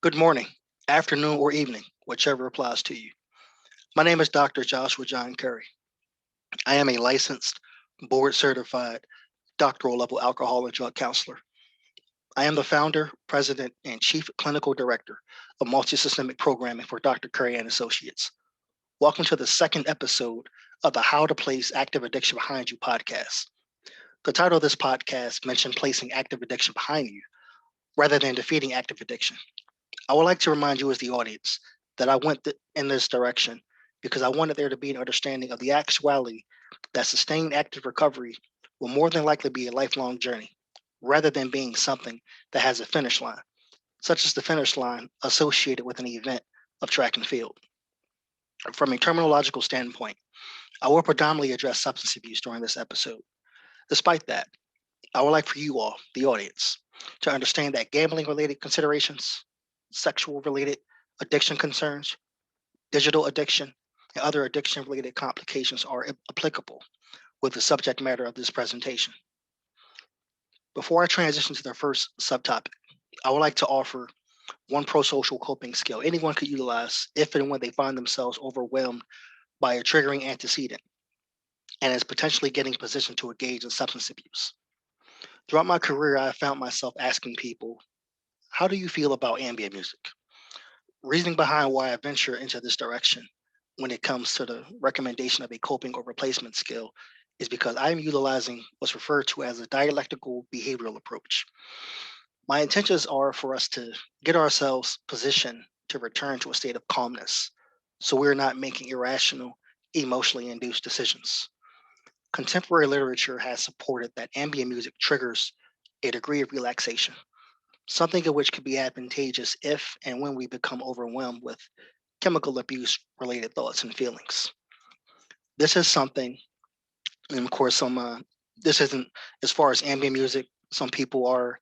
Good morning, afternoon, or evening, whichever applies to you. My name is Dr. Joshua John Curry. I am a licensed, board certified, doctoral level alcohol and drug counselor. I am the founder, president, and chief clinical director of multisystemic programming for Dr. Curry and Associates. Welcome to the second episode of the How to Place Active Addiction Behind You podcast. The title of this podcast mentioned placing active addiction behind you rather than defeating active addiction. I would like to remind you as the audience that I went in this direction because I wanted there to be an understanding of the actuality that sustained active recovery will more than likely be a lifelong journey rather than being something that has a finish line, such as the finish line associated with an event of track and field. From a terminological standpoint, I will predominantly address substance abuse during this episode. Despite that, I would like for you all, the audience, to understand that gambling related considerations, sexual related addiction concerns, digital addiction, and other addiction related complications are applicable with the subject matter of this presentation. Before I transition to the first subtopic, I would like to offer one pro-social coping skill anyone could utilize if and when they find themselves overwhelmed by a triggering antecedent and is potentially getting positioned to engage in substance abuse. Throughout my career, I have found myself asking people, how do you feel about ambient music? Reasoning behind why I venture into this direction when it comes to the recommendation of a coping or replacement skill is because I am utilizing what's referred to as a dialectical behavioral approach. My intentions are for us to get ourselves positioned to return to a state of calmness so we're not making irrational, emotionally induced decisions. Contemporary literature has supported that ambient music triggers a degree of relaxation, something of which could be advantageous if and when we become overwhelmed with chemical abuse related thoughts and feelings. This is something, and of course, this isn't as far as ambient music. Some people are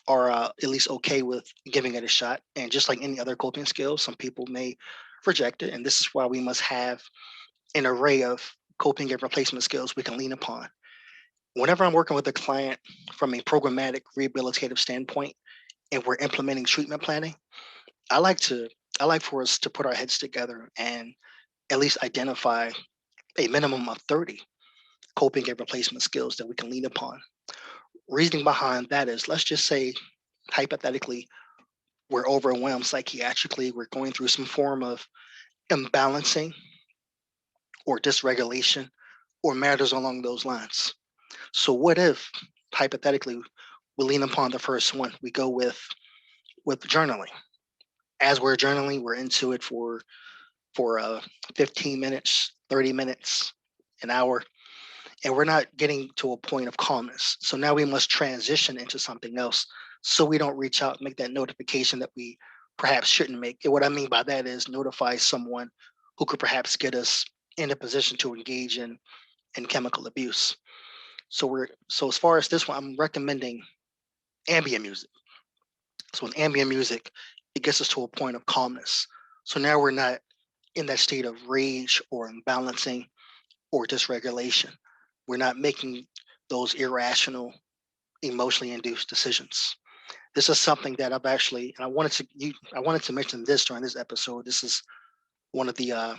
at least okay with giving it a shot, and just like any other coping skill, some people may reject it, and this is why we must have an array of coping and replacement skills we can lean upon. Whenever I'm working with a client from a programmatic rehabilitative standpoint, and we're implementing treatment planning, I like to I like for us to put our heads together and at least identify a minimum of 30 coping and replacement skills that we can lean upon. Reasoning behind that is, let's just say hypothetically we're overwhelmed psychiatrically, we're going through some form of imbalancing or dysregulation or matters along those lines. So what if hypothetically we lean upon the first one? We go with journaling. As we're journaling, we're into it for 15 minutes, 30 minutes, an hour, and we're not getting to a point of calmness. So now we must transition into something else so we don't reach out and make that notification that we perhaps shouldn't make. And what I mean by that is notify someone who could perhaps get us in a position to engage in chemical abuse. So as far as this one, I'm recommending ambient music. So in ambient music, it gets us to a point of calmness. So now we're not in that state of rage or imbalancing or dysregulation. We're not making those irrational, emotionally induced decisions. This is something that I've actually, and I wanted to mention this during this episode. This is one of the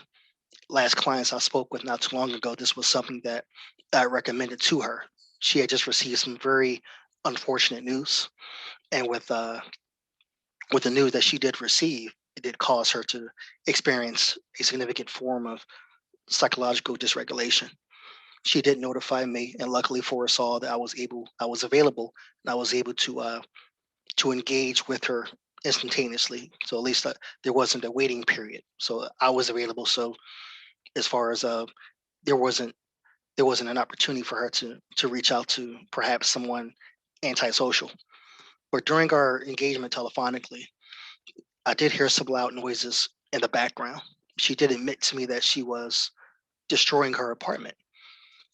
last clients I spoke with not too long ago. This was something that I recommended to her. She had just received some very unfortunate news, and with the news that she did receive, it did cause her to experience a significant form of psychological dysregulation. She did notify me, and luckily for us all, that I was available, and I was able to engage with her instantaneously. So at least there wasn't a waiting period. So I was available. So as far as there wasn't there wasn't an opportunity for her to reach out to perhaps someone antisocial. But during our engagement telephonically, I did hear some loud noises in the background. She did admit to me that she was destroying her apartment.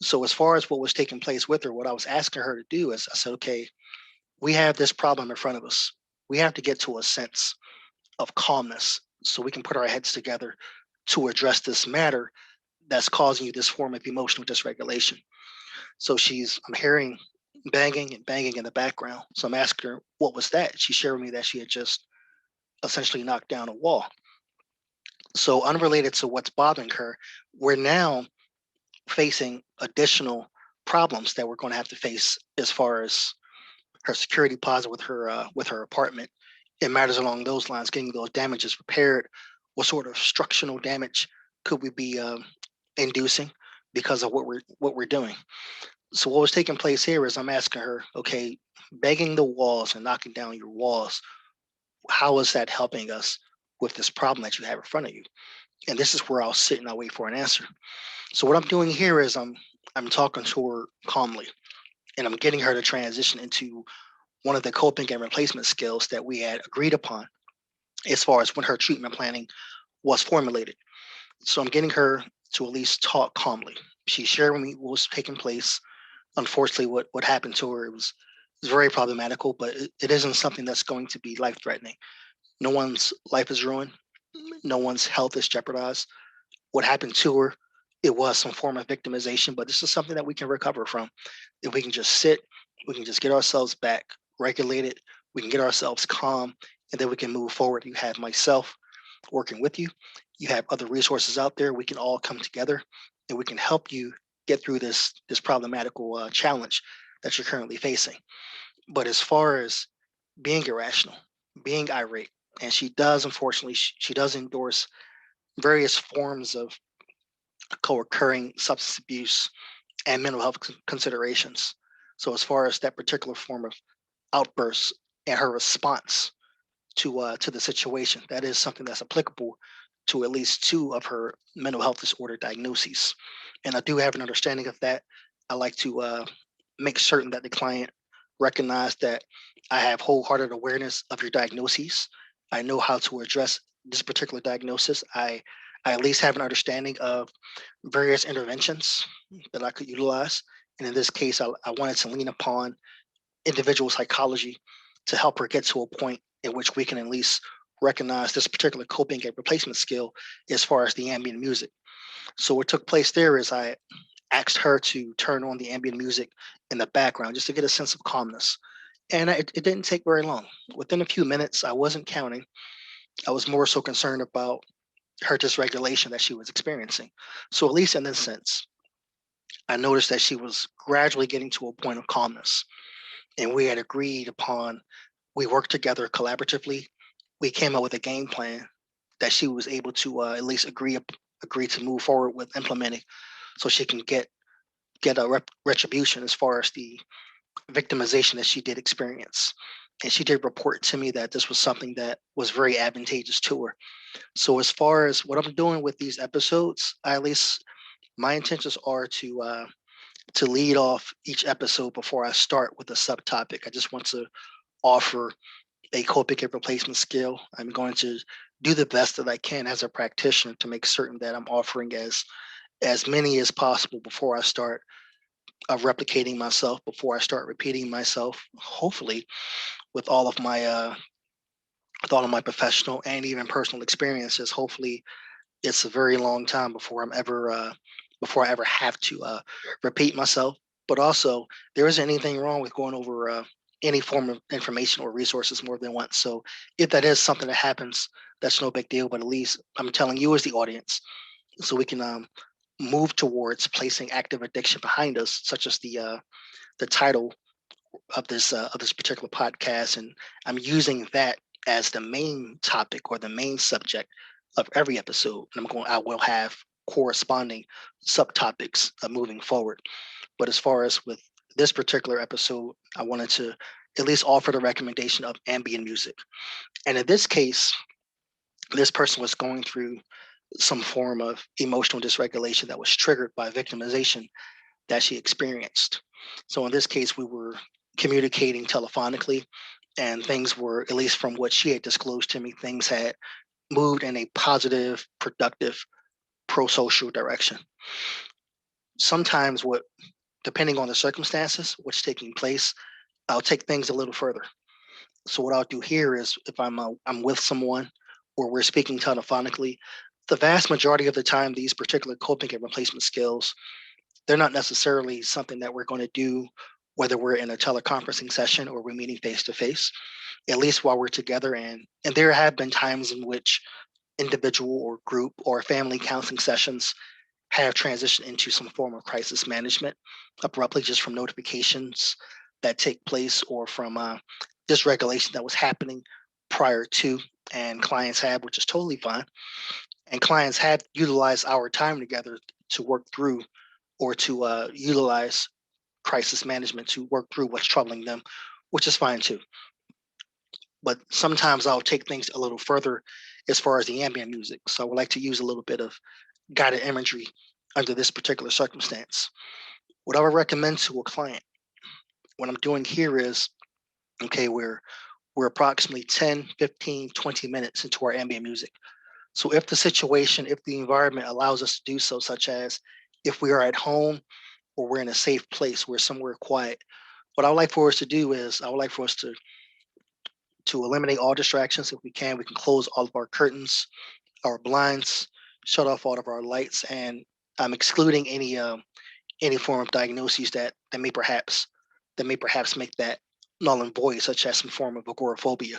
So as far as what was taking place with her, what I was asking her to do is I said, okay, we have this problem in front of us. We have to get to a sense of calmness so we can put our heads together to address this matter that's causing you this form of emotional dysregulation. So I'm hearing banging and banging in the background. So I'm asking her, what was that? She shared with me that she had just essentially knock down a wall. So unrelated to what's bothering her, we're now facing additional problems that we're going to have to face as far as her security deposit with her apartment. It matters along those lines, getting those damages repaired. What sort of structural damage could we be inducing because of what we're doing? So what was taking place here is I'm asking her, okay, begging the walls and knocking down your walls, how is that helping us with this problem that you have in front of you? And this is where I'll sit and I'll wait for an answer. So what I'm doing here is I'm talking to her calmly, and I'm getting her to transition into one of the coping and replacement skills that we had agreed upon as far as when her treatment planning was formulated. So I'm getting her to at least talk calmly. She shared with me what was taking place. Unfortunately, what happened to her, it was very problematical, but it isn't something that's going to be life threatening. No one's life is ruined. No one's health is jeopardized. What happened to her, it was some form of victimization, but this is something that we can recover from. If we can just sit, we can just get ourselves back regulated, we can get ourselves calm, and then we can move forward. You have myself working with you. You have other resources out there. We can all come together, and we can help you get through this problematical challenge that you're currently facing. But as far as being irrational, being irate, and she does, unfortunately, she does endorse various forms of co-occurring substance abuse and mental health considerations. So as far as that particular form of outbursts and her response to the situation, that is something that's applicable to at least two of her mental health disorder diagnoses. And I do have an understanding of that. I like to make certain that the client recognize that I have wholehearted awareness of your diagnoses. I know how to address this particular diagnosis. I at least have an understanding of various interventions that I could utilize. And in this case, I wanted to lean upon individual psychology to help her get to a point in which we can at least recognize this particular coping and replacement skill as far as the ambient music. So what took place there is I asked her to turn on the ambient music in the background just to get a sense of calmness. And it didn't take very long. Within a few minutes, I wasn't counting. I was more so concerned about her dysregulation that she was experiencing. So at least in this sense, I noticed that she was gradually getting to a point of calmness. And we had agreed upon, we worked together collaboratively. We came up with a game plan that she was able to at least agree to move forward with implementing, so she can get a retribution as far as the victimization that she did experience. And she did report to me that this was something that was very advantageous to her. So as far as what I'm doing with these episodes, I at least my intentions are to lead off each episode before I start with a subtopic. I just want to offer a coping and replacement skill. I'm going to do the best that I can as a practitioner to make certain that I'm offering as many as possible before I start replicating myself, before I start repeating myself. Hopefully, with all of my professional and even personal experiences, hopefully it's a very long time before I ever have to repeat myself. But also, there isn't anything wrong with going over any form of information or resources more than once. So if that is something that happens, that's no big deal. But at least I'm telling you as the audience, so we can move towards placing active addiction behind us, such as the title of this particular podcast, and I'm using that as the main topic or the main subject of every episode. And I will have corresponding subtopics moving forward. But as far as with this particular episode, I wanted to at least offer the recommendation of ambient music. And in this case, this person was going through some form of emotional dysregulation that was triggered by victimization that she experienced. So in this case, we were communicating telephonically, and things were, at least from what she had disclosed to me, things had moved in a positive, productive, pro-social direction. Sometimes depending on the circumstances, what's taking place, I'll take things a little further. So what I'll do here is if I'm with someone or we're speaking telephonically, the vast majority of the time, these particular coping and replacement skills, they're not necessarily something that we're going to do whether we're in a teleconferencing session or we're meeting face to face. at least while we're together. And there have been times in which individual or group or family counseling sessions have transitioned into some form of crisis management abruptly, just from notifications that take place or from dysregulation that was happening prior to, and clients have, which is totally fine. And clients had utilized our time together to work through, or to utilize crisis management to work through what's troubling them, which is fine too. But sometimes I'll take things a little further as far as the ambient music. So I would like to use a little bit of guided imagery under this particular circumstance. What I would recommend to a client, what I'm doing here is, okay, we're approximately 10, 15, 20 minutes into our ambient music. So if the situation, if the environment allows us to do so, such as if we are at home or we're in a safe place, we're somewhere quiet, what I would like for us to do is I would like for us to eliminate all distractions if we can. We can close all of our curtains, our blinds, shut off all of our lights, and I'm excluding any form of diagnoses that may perhaps make that null and void, such as some form of agoraphobia.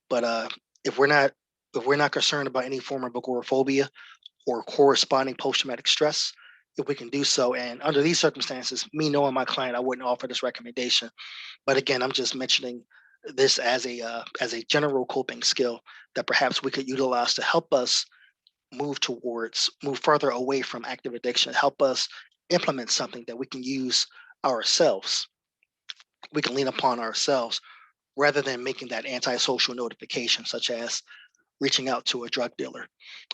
But if we're not if we're not concerned about any form of agoraphobia or corresponding post-traumatic stress, if we can do so, and under these circumstances, me knowing my client, I wouldn't offer this recommendation. But again, I'm just mentioning this as a general coping skill that perhaps we could utilize to help us move further away from active addiction, help us implement something that we can use ourselves. We can lean upon ourselves rather than making that antisocial notification, such as reaching out to a drug dealer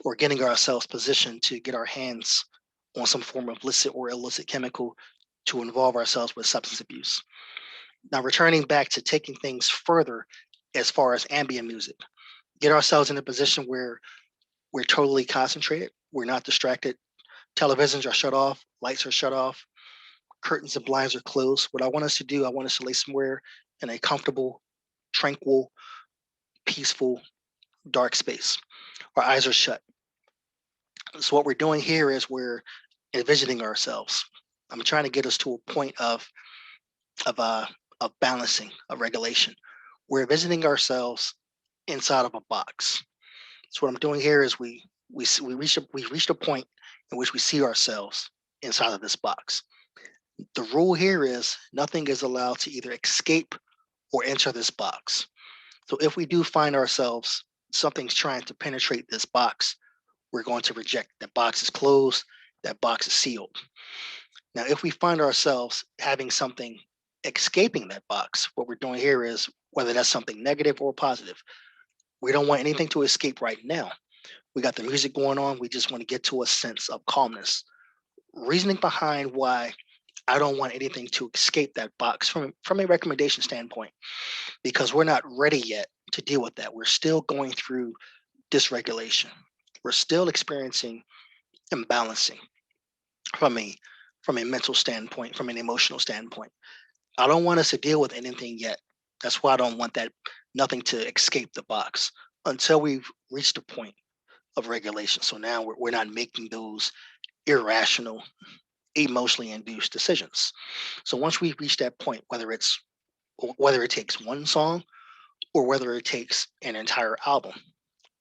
or getting ourselves positioned to get our hands on some form of licit or illicit chemical to involve ourselves with substance abuse. Now, returning back to taking things further as far as ambient music, get ourselves in a position where we're totally concentrated, we're not distracted. Televisions are shut off, lights are shut off, curtains and blinds are closed. What I want us to do, I want us to lay somewhere in a comfortable, tranquil, peaceful, dark space. Our eyes are shut. So what we're doing here is we're envisioning ourselves. I'm trying to get us to a point of uh of balancing, of regulation. We're envisioning ourselves inside of a box. So what I'm doing here is we reached a point in which we see ourselves inside of this box. The rule here is nothing is allowed to either escape or enter this box. So if we do find ourselves, something's trying to penetrate this box, we're going to reject. That box is closed, that box is sealed. Now, if we find ourselves having something escaping that box, what we're doing here is, whether that's something negative or positive, we don't want anything to escape right now. We got the music going on. We just want to get to a sense of calmness. Reasoning behind why I don't want anything to escape that box from a recommendation standpoint, because we're not ready yet to deal with that. We're still going through dysregulation. We're still experiencing imbalancing from a mental standpoint, from an emotional standpoint. I don't want us to deal with anything yet. That's why I don't want that nothing to escape the box until we've reached a point of regulation. So now we're not making those irrational, emotionally induced decisions. So once we reach that point, whether it takes one song or whether it takes an entire album,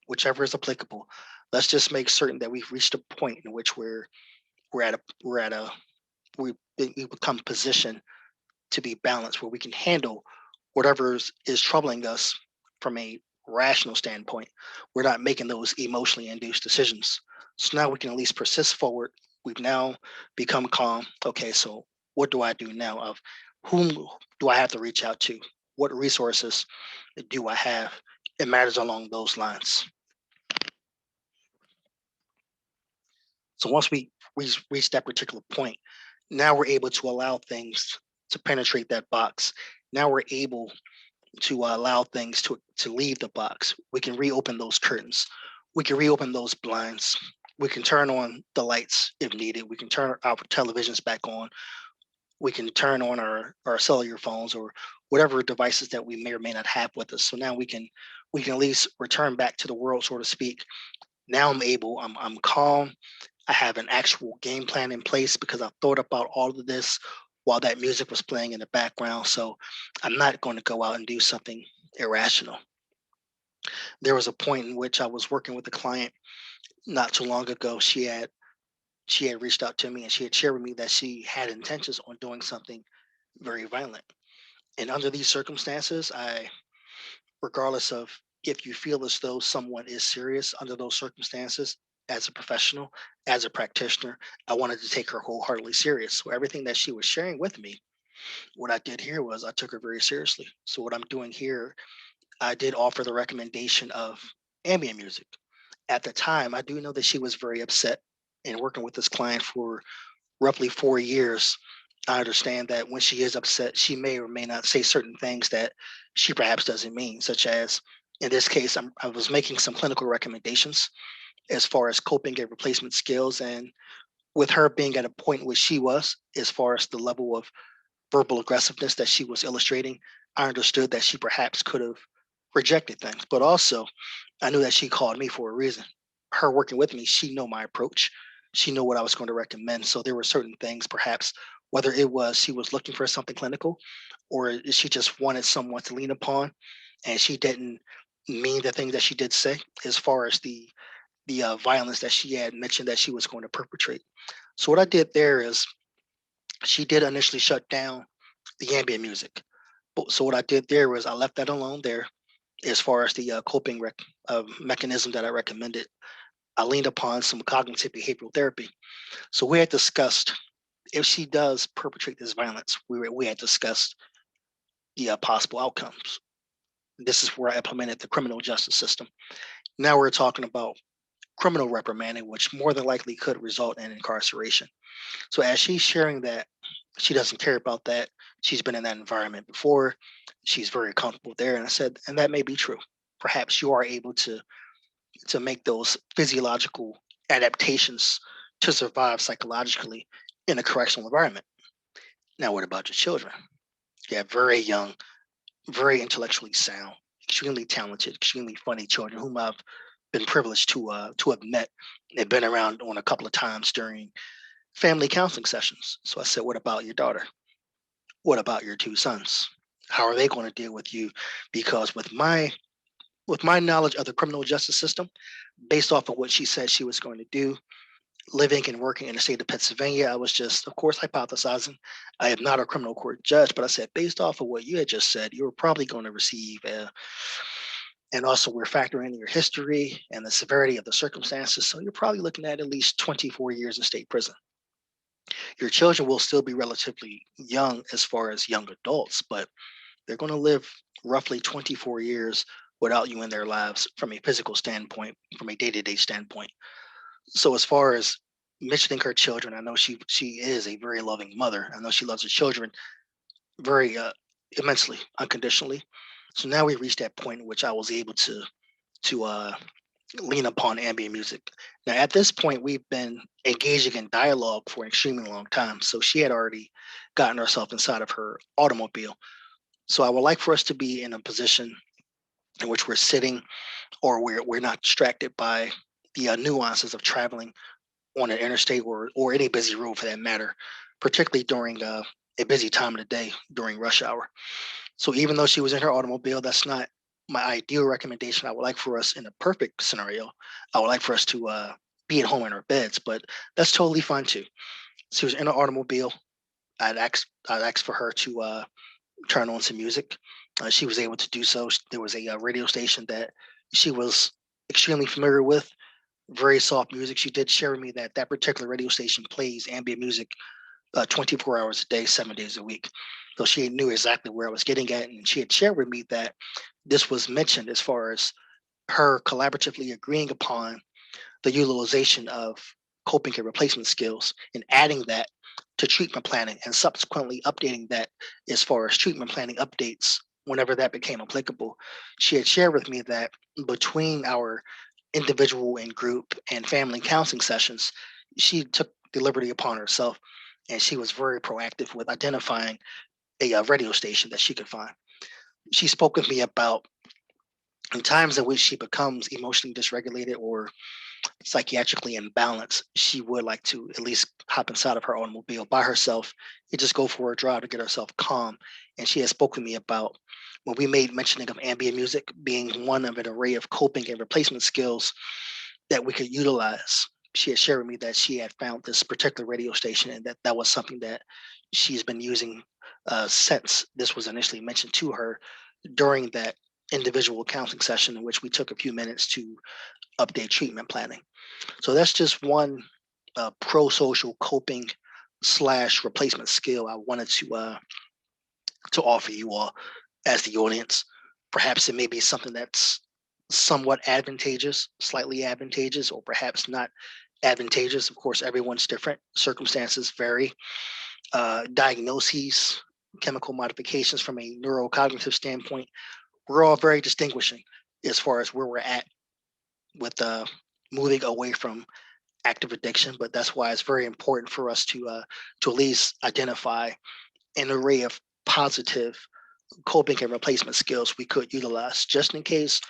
whichever is applicable, let's just make certain that we've reached a point in which we're at a we're at a we become positioned to be balanced, where we can handle whatever is troubling us from a rational standpoint. We're not making those emotionally induced decisions. So now we can at least persist forward. We've now become calm. Okay, so what do I do now? Of whom do I have to reach out to? What resources do I have? It matters along those lines. So once we reach that particular point, now we're able to allow things to penetrate that box. Now we're able to allow things to leave the box. We can reopen those curtains. We can reopen those blinds. We can turn on the lights if needed. We can turn our televisions back on. We can turn on our cellular phones or whatever devices that we may or may not have with us. So now we can at least return back to the world, so to speak. Now I'm calm. I have an actual game plan in place because I've thought about all of this while that music was playing in the background. So I'm not going to go out and do something irrational. There was a point in which I was working with a client not too long ago. She had reached out to me and she had shared with me that she had intentions on doing something very violent. And under these circumstances, regardless of if you feel as though someone is serious under those circumstances, as a professional, as a practitioner, I wanted to take her wholeheartedly serious. So everything that she was sharing with me, what I did here was I took her very seriously. So what I'm doing here, I did offer the recommendation of ambient music. At the time, I do know that she was very upset. And working with this client for roughly 4 years, I understand that when she is upset, she may or may not say certain things that she perhaps doesn't mean, such as in this case, I was making some clinical recommendations as far as coping and replacement skills. And with her being at a point where she was, as far as the level of verbal aggressiveness that she was illustrating, I understood that she perhaps could have rejected things. But also, I knew that she called me for a reason. Her working with me, she knew my approach. She knew what I was going to recommend. So there were certain things, perhaps, whether it was she was looking for something clinical or she just wanted someone to lean upon, and she didn't mean the things that she did say as far as the violence that she had mentioned that she was going to perpetrate. So what I did there is she did initially shut down the ambient music. So what I did there was I left that alone there as far as the coping mechanism that I recommended. I leaned upon some cognitive behavioral therapy. So we had discussed if she does perpetrate this violence, we had discussed the possible outcomes. This is where I implemented the criminal justice system. Now we're talking about criminal reprimanding, which more than likely could result in incarceration. So as she's sharing that, she doesn't care about that. She's been in that environment before. She's very comfortable there. And I said, and that may be true. Perhaps you are able to make those physiological adaptations to survive psychologically in a correctional environment. Now, what about your children? You have very young, very intellectually sound, extremely talented, extremely funny children whom I've been privileged to have met. They've been around on a couple of times during family counseling sessions. So I said, what about your daughter? What about your two sons? How are they going to deal with you? Because with my knowledge of the criminal justice system, based off of what she said she was going to do, living and working in the state of Pennsylvania, I was just, of course, hypothesizing. I am not a criminal court judge, but I said, based off of what you had just said, you were probably going to receive and also we're factoring in your history and the severity of the circumstances. So you're probably looking at least 24 years in state prison. Your children will still be relatively young as far as young adults, but they're going to live roughly 24 years without you in their lives from a physical standpoint, from a day-to-day standpoint. So as far as mentioning her children, I know she is a very loving mother. I know she loves her children very immensely, unconditionally. So now we reached that point in which I was able to lean upon ambient music. Now at this point, we've been engaging in dialogue for an extremely long time. So she had already gotten herself inside of her automobile. So I would like for us to be in a position in which we're sitting or we're not distracted by the nuances of traveling on an interstate or any busy road for that matter, particularly during a busy time of the day during rush hour. So even though she was in her automobile, that's not my ideal recommendation. I would like for us in a perfect scenario, I would like for us to be at home in our beds, but that's totally fine too. She was in her automobile. I'd asked for her to turn on some music. She was able to do so. There was a radio station that she was extremely familiar with, very soft music. She did share with me that that particular radio station plays ambient music 24 hours a day, 7 days a week. So she knew exactly where I was getting at. And she had shared with me that this was mentioned as far as her collaboratively agreeing upon the utilization of coping and replacement skills and adding that to treatment planning and subsequently updating that as far as treatment planning updates whenever that became applicable. She had shared with me that between our individual and group and family counseling sessions, she took the liberty upon herself and she was very proactive with identifying a radio station that she could find. She spoke with me about in times in which she becomes emotionally dysregulated or psychiatrically imbalanced, she would like to at least hop inside of her automobile by herself and just go for a drive to get herself calm. And she has spoken to me about when we made mentioning of ambient music being one of an array of coping and replacement skills that we could utilize. She had shared with me that she had found this particular radio station and that was something that she's been using since this was initially mentioned to her during that individual counseling session in which we took a few minutes to update treatment planning. So that's just one pro-social coping slash replacement skill I wanted to offer you all as the audience. Perhaps it may be something that's somewhat advantageous, slightly advantageous, or perhaps not advantageous. Of course, everyone's different. Circumstances vary. Diagnoses, chemical modifications from a neurocognitive standpoint, we're all very distinguishing as far as where we're at with moving away from active addiction. But that's why it's very important for us to at least identify an array of positive coping and replacement skills we could utilize just in case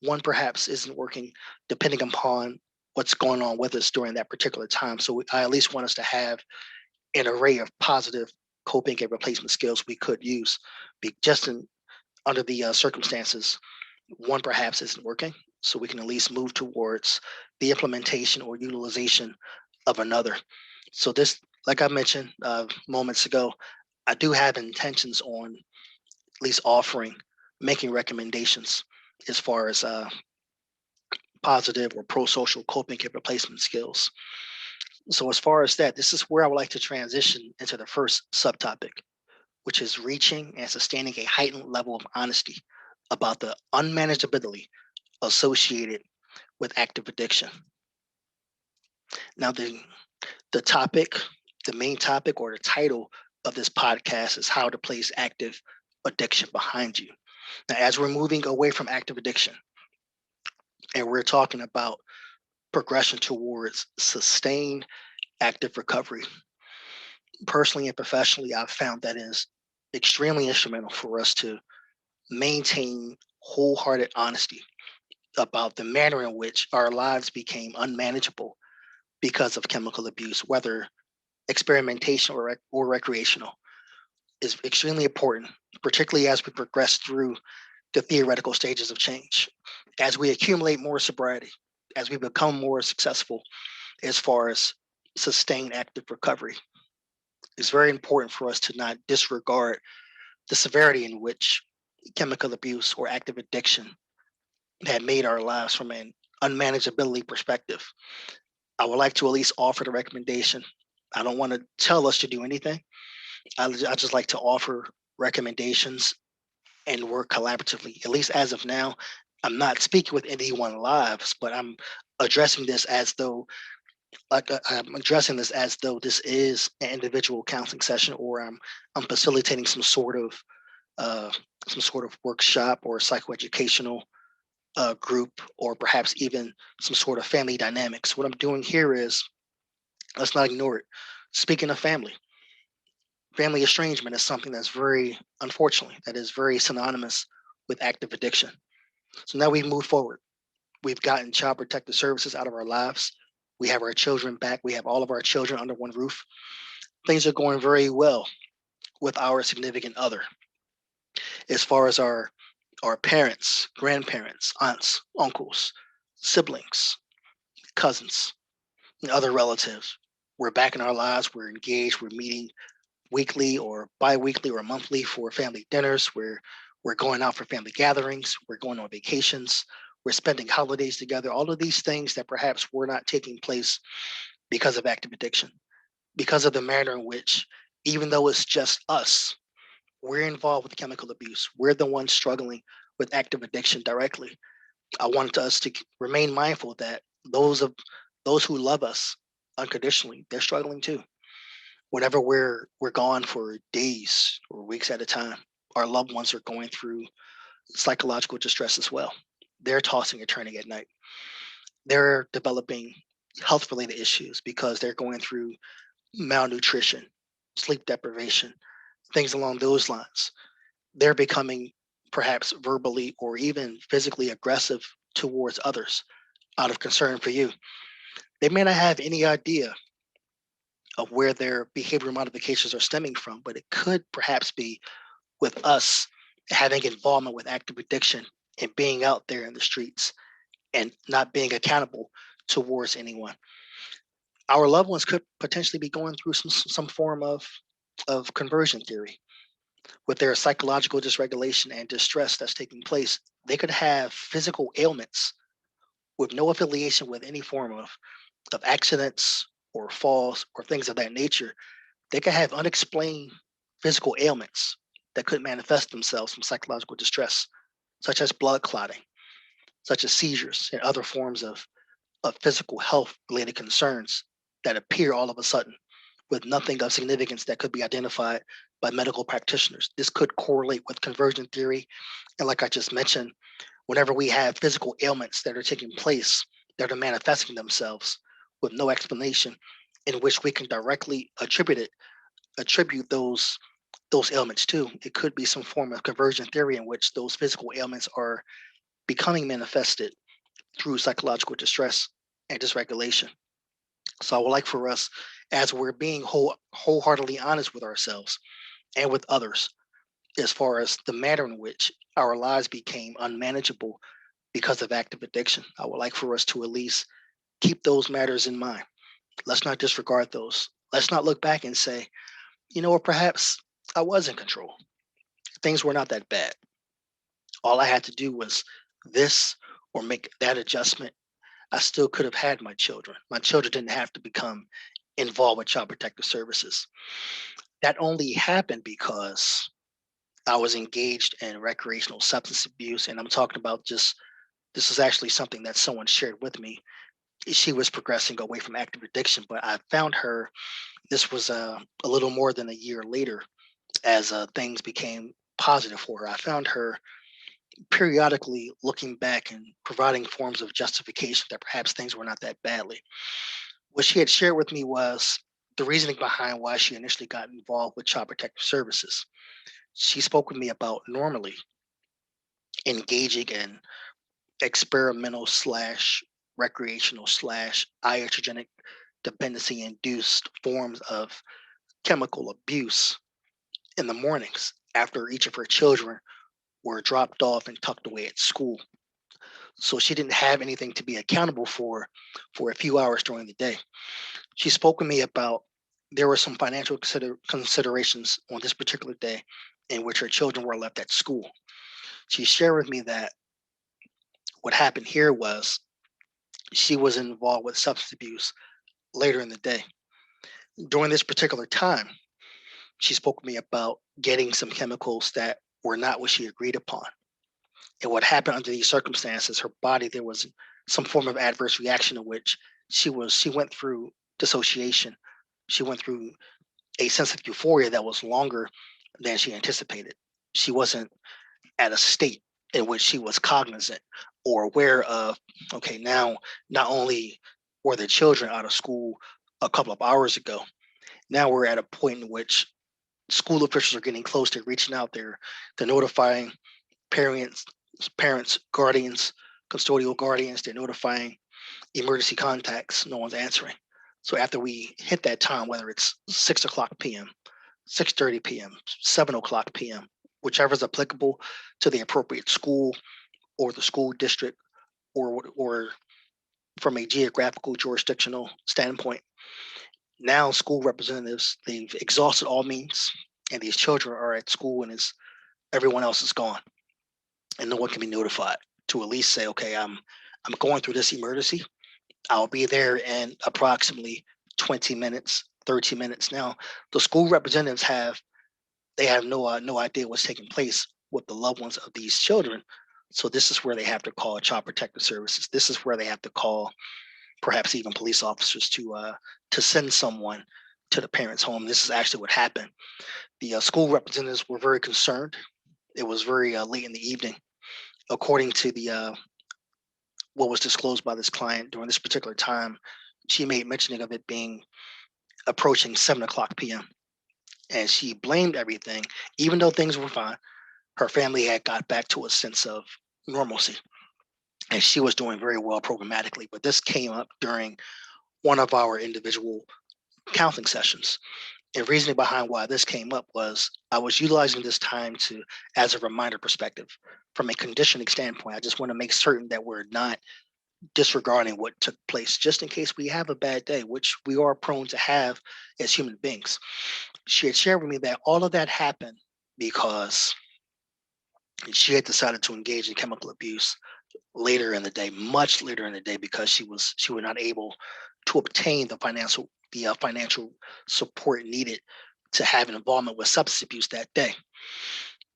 one perhaps isn't working, depending upon what's going on with us during that particular time. So I at least want us to have an array of positive coping and replacement skills we could use, just under the circumstances one perhaps isn't working. So we can at least move towards the implementation or utilization of another. So this, like I mentioned moments ago, I do have intentions on at least making recommendations as far as positive or pro-social coping and replacement skills. So as far as that, this is where I would like to transition into the first subtopic, which is reaching and sustaining a heightened level of honesty about the unmanageability associated with active addiction. Now, the topic, the main topic or the title of this podcast is how to place active addiction behind you. Now, as we're moving away from active addiction and we're talking about progression towards sustained active recovery, personally and professionally, I've found that is extremely instrumental for us to maintain wholehearted honesty about the manner in which our lives became unmanageable because of chemical abuse, whether experimentation or recreational, is extremely important, particularly as we progress through the theoretical stages of change. As we accumulate more sobriety, as we become more successful as far as sustained active recovery, it's very important for us to not disregard the severity in which chemical abuse or active addiction had made our lives from an unmanageability perspective. I would like to at least offer the recommendation. I don't want to tell us to do anything. I just like to offer recommendations and work collaboratively. At least as of now, I'm not speaking with anyone lives, but I'm addressing this as though this is an individual counseling session, or I'm facilitating some sort of workshop or psychoeducational group, or perhaps even some sort of family dynamics. What I'm doing here is, let's not ignore it. Speaking of family estrangement is something that's that is very synonymous with active addiction. So now we've moved forward. We've gotten child protective services out of our lives. We have our children back. We have all of our children under one roof. Things are going very well with our significant other. As far as our parents, grandparents, aunts, uncles, siblings, cousins, and other relatives, we're back in our lives. We're engaged. We're meeting weekly or bi-weekly or monthly for family dinners. We're going out for family gatherings. We're going on vacations. We're spending holidays together. All of these things that perhaps were not taking place because of active addiction, because of the manner in which, even though it's just us, we're involved with chemical abuse. We're the ones struggling with active addiction directly. I want us to remain mindful that those who love us unconditionally, they're struggling too. Whenever we're gone for days or weeks at a time, our loved ones are going through psychological distress as well. They're tossing and turning at night. They're developing health-related issues because they're going through malnutrition, sleep deprivation, things along those lines. They're becoming perhaps verbally or even physically aggressive towards others out of concern for you. They may not have any idea of where their behavioral modifications are stemming from, but it could perhaps be with us having involvement with active addiction and being out there in the streets and not being accountable towards anyone. Our loved ones could potentially be going through some form of conversion theory with their psychological dysregulation and distress that's taking place. They could have physical ailments with no affiliation with any form of accidents or falls or things of that nature. They could have unexplained physical ailments that could manifest themselves from psychological distress, such as blood clotting, such as seizures, and other forms of physical health related concerns that appear all of a sudden with nothing of significance that could be identified by medical practitioners. This could correlate with conversion theory. And like I just mentioned, whenever we have physical ailments that are taking place, that are manifesting themselves with no explanation, in which we can directly attribute those ailments to, it could be some form of conversion theory in which those physical ailments are becoming manifested through psychological distress and dysregulation. So I would like for us, as we're being wholeheartedly honest with ourselves and with others, as far as the manner in which our lives became unmanageable because of active addiction, I would like for us to at least keep those matters in mind. Let's not disregard those. Let's not look back and say, you know what, perhaps I was in control. Things were not that bad. All I had to do was this or make that adjustment. I still could have had my children. My children didn't have to become involved with Child Protective Services. That only happened because I was engaged in recreational substance abuse. And I'm talking about just, this is actually something that someone shared with me. She was progressing away from active addiction, but I found her, this was a little more than a year later, as things became positive for her. I found her periodically looking back and providing forms of justification that perhaps things were not that badly. What she had shared with me was the reasoning behind why she initially got involved with Child Protective Services. She spoke with me about normally engaging in experimental slash recreational slash iatrogenic dependency induced forms of chemical abuse in the mornings after each of her children were dropped off and tucked away at school. So she didn't have anything to be accountable for a few hours during the day. She spoke with me about there were some financial considerations on this particular day in which her children were left at school. She shared with me that what happened here was she was involved with substance abuse later in the day. During this particular time, she spoke with me about getting some chemicals that were not what she agreed upon. And what happened under these circumstances, her body, there was some form of adverse reaction in which she went through dissociation. She went through a sense of euphoria that was longer than she anticipated. She wasn't at a state in which she was cognizant or aware of, okay, now not only were the children out of school a couple of hours ago, now we're at a point in which school officials are getting close to reaching out there. They're notifying parents, guardians, custodial guardians. They're notifying emergency contacts. No one's answering. So after we hit that time, whether it's 6 o'clock p.m., 6:30 p.m., 7 o'clock p.m., whichever is applicable to the appropriate school or the school district, or from a geographical jurisdictional standpoint, now school representatives, they've exhausted all means, and these children are at school, and everyone else is gone, and no one can be notified to at least say, okay, I'm going through this emergency. I'll be there in approximately 20 minutes, 30 minutes. Now, the school representatives have no idea what's taking place with the loved ones of these children. So this is where they have to call Child Protective Services. This is where they have to call perhaps even police officers to send someone to the parents' home. This is actually what happened. The school representatives were very concerned. It was very late in the evening, according to the what was disclosed by this client during this particular time. She made mentioning of it being approaching 7 o'clock p.m. And she blamed everything, even though things were fine. Her family had got back to a sense of normalcy. and she was doing very well programmatically. But this came up during one of our individual counseling sessions. And reasoning behind why this came up was I was utilizing this time to, as a reminder perspective, from a conditioning standpoint, I just want to make certain that we're not disregarding what took place just in case we have a bad day, which we are prone to have as human beings. She had shared with me that all of that happened because she had decided to engage in chemical abuse later in the day, much later in the day, because she was not able to obtain the financial support needed to have an involvement with substance abuse that day.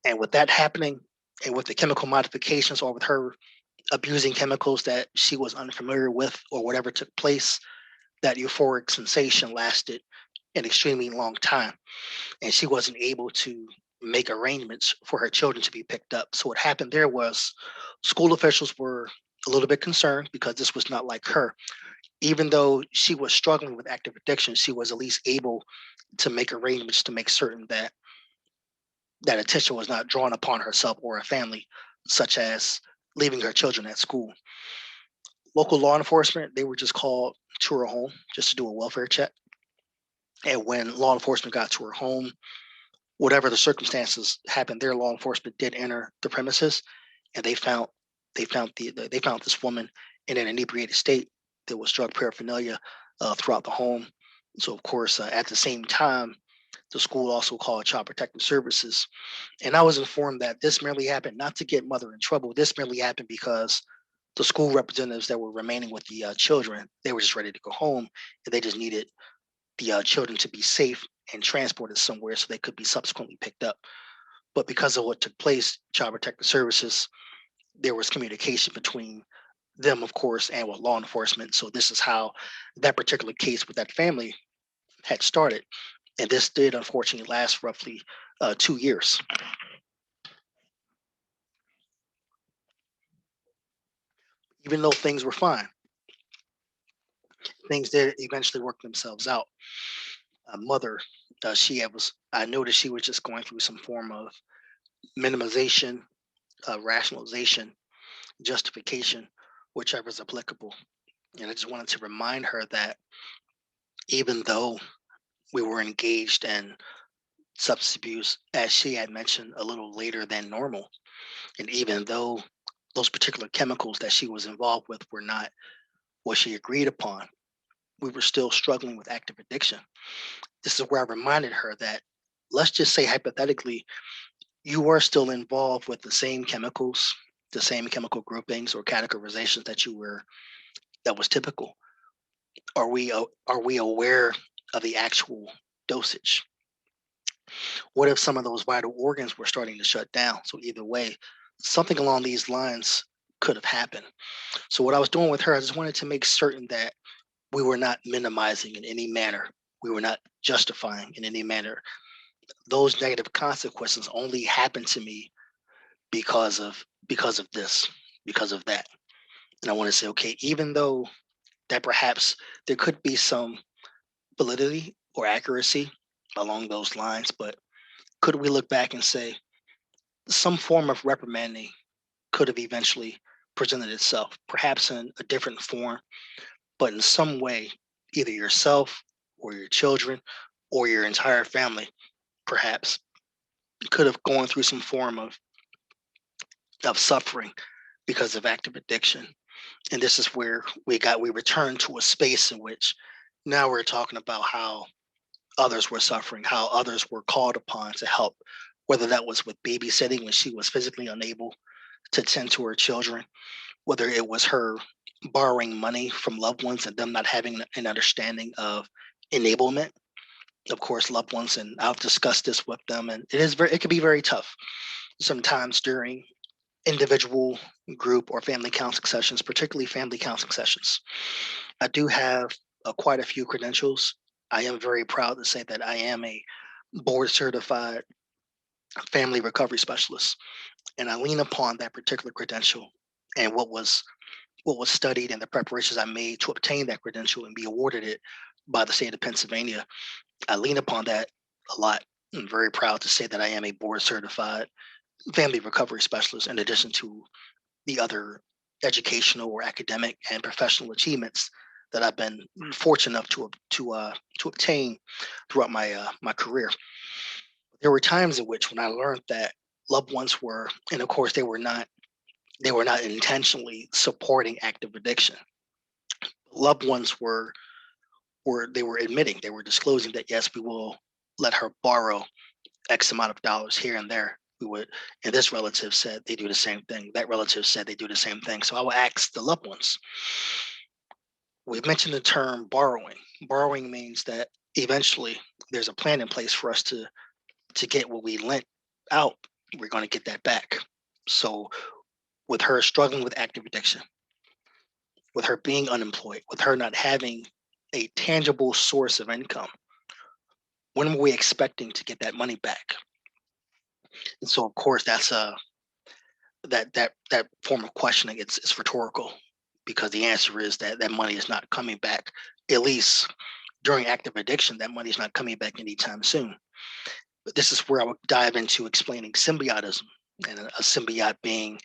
And with that happening, and with the chemical modifications, or with her abusing chemicals that she was unfamiliar with, or whatever took place, that euphoric sensation lasted an extremely long time, and she wasn't able to make arrangements for her children to be picked up. So what happened there was school officials were a little bit concerned because this was not like her. Even though she was struggling with active addiction, she was at least able to make arrangements to make certain that that attention was not drawn upon herself or her family, such as leaving her children at school. Local law enforcement, they were just called to her home just to do a welfare check. And when law enforcement got to her home, whatever the circumstances happened there, law enforcement did enter the premises, and they found this woman in an inebriated state. There was drug paraphernalia throughout the home. So of course, at the same time, the school also called Child Protective Services, and I was informed that this merely happened not to get mother in trouble. This merely happened because the school representatives that were remaining with the children, they were just ready to go home, and they just needed the children to be safe and transported somewhere so they could be subsequently picked up. But because of what took place, Child Protective Services, there was communication between them, of course, and with law enforcement. So this is how that particular case with that family had started. And this did unfortunately last roughly 2 years. Even though things were fine, things did eventually work themselves out. Mother, I noticed she was just going through some form of minimization, rationalization, justification, whichever is applicable. And I just wanted to remind her that even though we were engaged in substance abuse, as she had mentioned, a little later than normal, and even though those particular chemicals that she was involved with were not what she agreed upon, we were still struggling with active addiction. This is where I reminded her that, let's just say hypothetically, you are still involved with the same chemicals, the same chemical groupings or categorizations that was typical. Are we aware of the actual dosage? What if some of those vital organs were starting to shut down? So either way, something along these lines could have happened. So what I was doing with her, I just wanted to make certain that we were not minimizing in any manner. We were not justifying in any manner. Those negative consequences only happened to me because of this, because of that. And I want to say, okay, even though that perhaps there could be some validity or accuracy along those lines, but could we look back and say some form of reprimanding could have eventually presented itself, perhaps in a different form, but in some way, either yourself or your children or your entire family, perhaps, could have gone through some form of suffering because of active addiction. And this is where we returned to a space in which now we're talking about how others were suffering, how others were called upon to help, whether that was with babysitting when she was physically unable to tend to her children, whether it was her borrowing money from loved ones and them not having an understanding of enablement. Of course, loved ones, and I've discussed this with them, and it can be very tough sometimes during individual, group, or family counseling sessions, particularly family counseling sessions. I do have quite a few credentials. I am very proud to say that I am a board certified family recovery specialist, and I lean upon that particular credential and what was studied and the preparations I made to obtain that credential and be awarded it by the state of Pennsylvania. I lean upon that a lot. I'm very proud to say that I am a board certified family recovery specialist in addition to the other educational or academic and professional achievements that I've been fortunate enough to obtain throughout my career. There were times in which when I learned that loved ones were, and of course they were not intentionally supporting active addiction. Loved ones they were admitting, they were disclosing that yes, we will let her borrow X amount of dollars here and there. We would, and this relative said they do the same thing. That relative said they do the same thing. So I will ask the loved ones. We've mentioned the term borrowing. Borrowing means that eventually there's a plan in place for us to get what we lent out. We're going to get that back. So with her struggling with active addiction, with her being unemployed, with her not having a tangible source of income, when are we expecting to get that money back? And so, of course, that's that form of questioning. It's rhetorical because the answer is that that money is not coming back. At least during active addiction, that money is not coming back anytime soon. But this is where I would dive into explaining symbiotism, and a symbiote being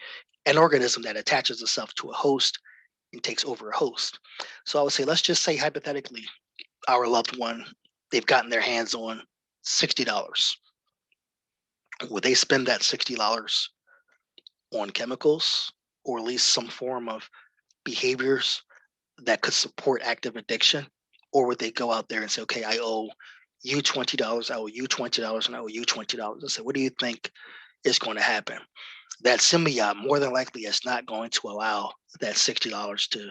an organism that attaches itself to a host and takes over a host. So I would say, let's just say hypothetically, our loved one, they've gotten their hands on $60. Would they spend that $60 on chemicals or at least some form of behaviors that could support active addiction? Or would they go out there and say, okay, I owe you $20, I owe you $20, and I owe you $20? I said, what do you think is going to happen? That symbiote more than likely is not going to allow that $60 to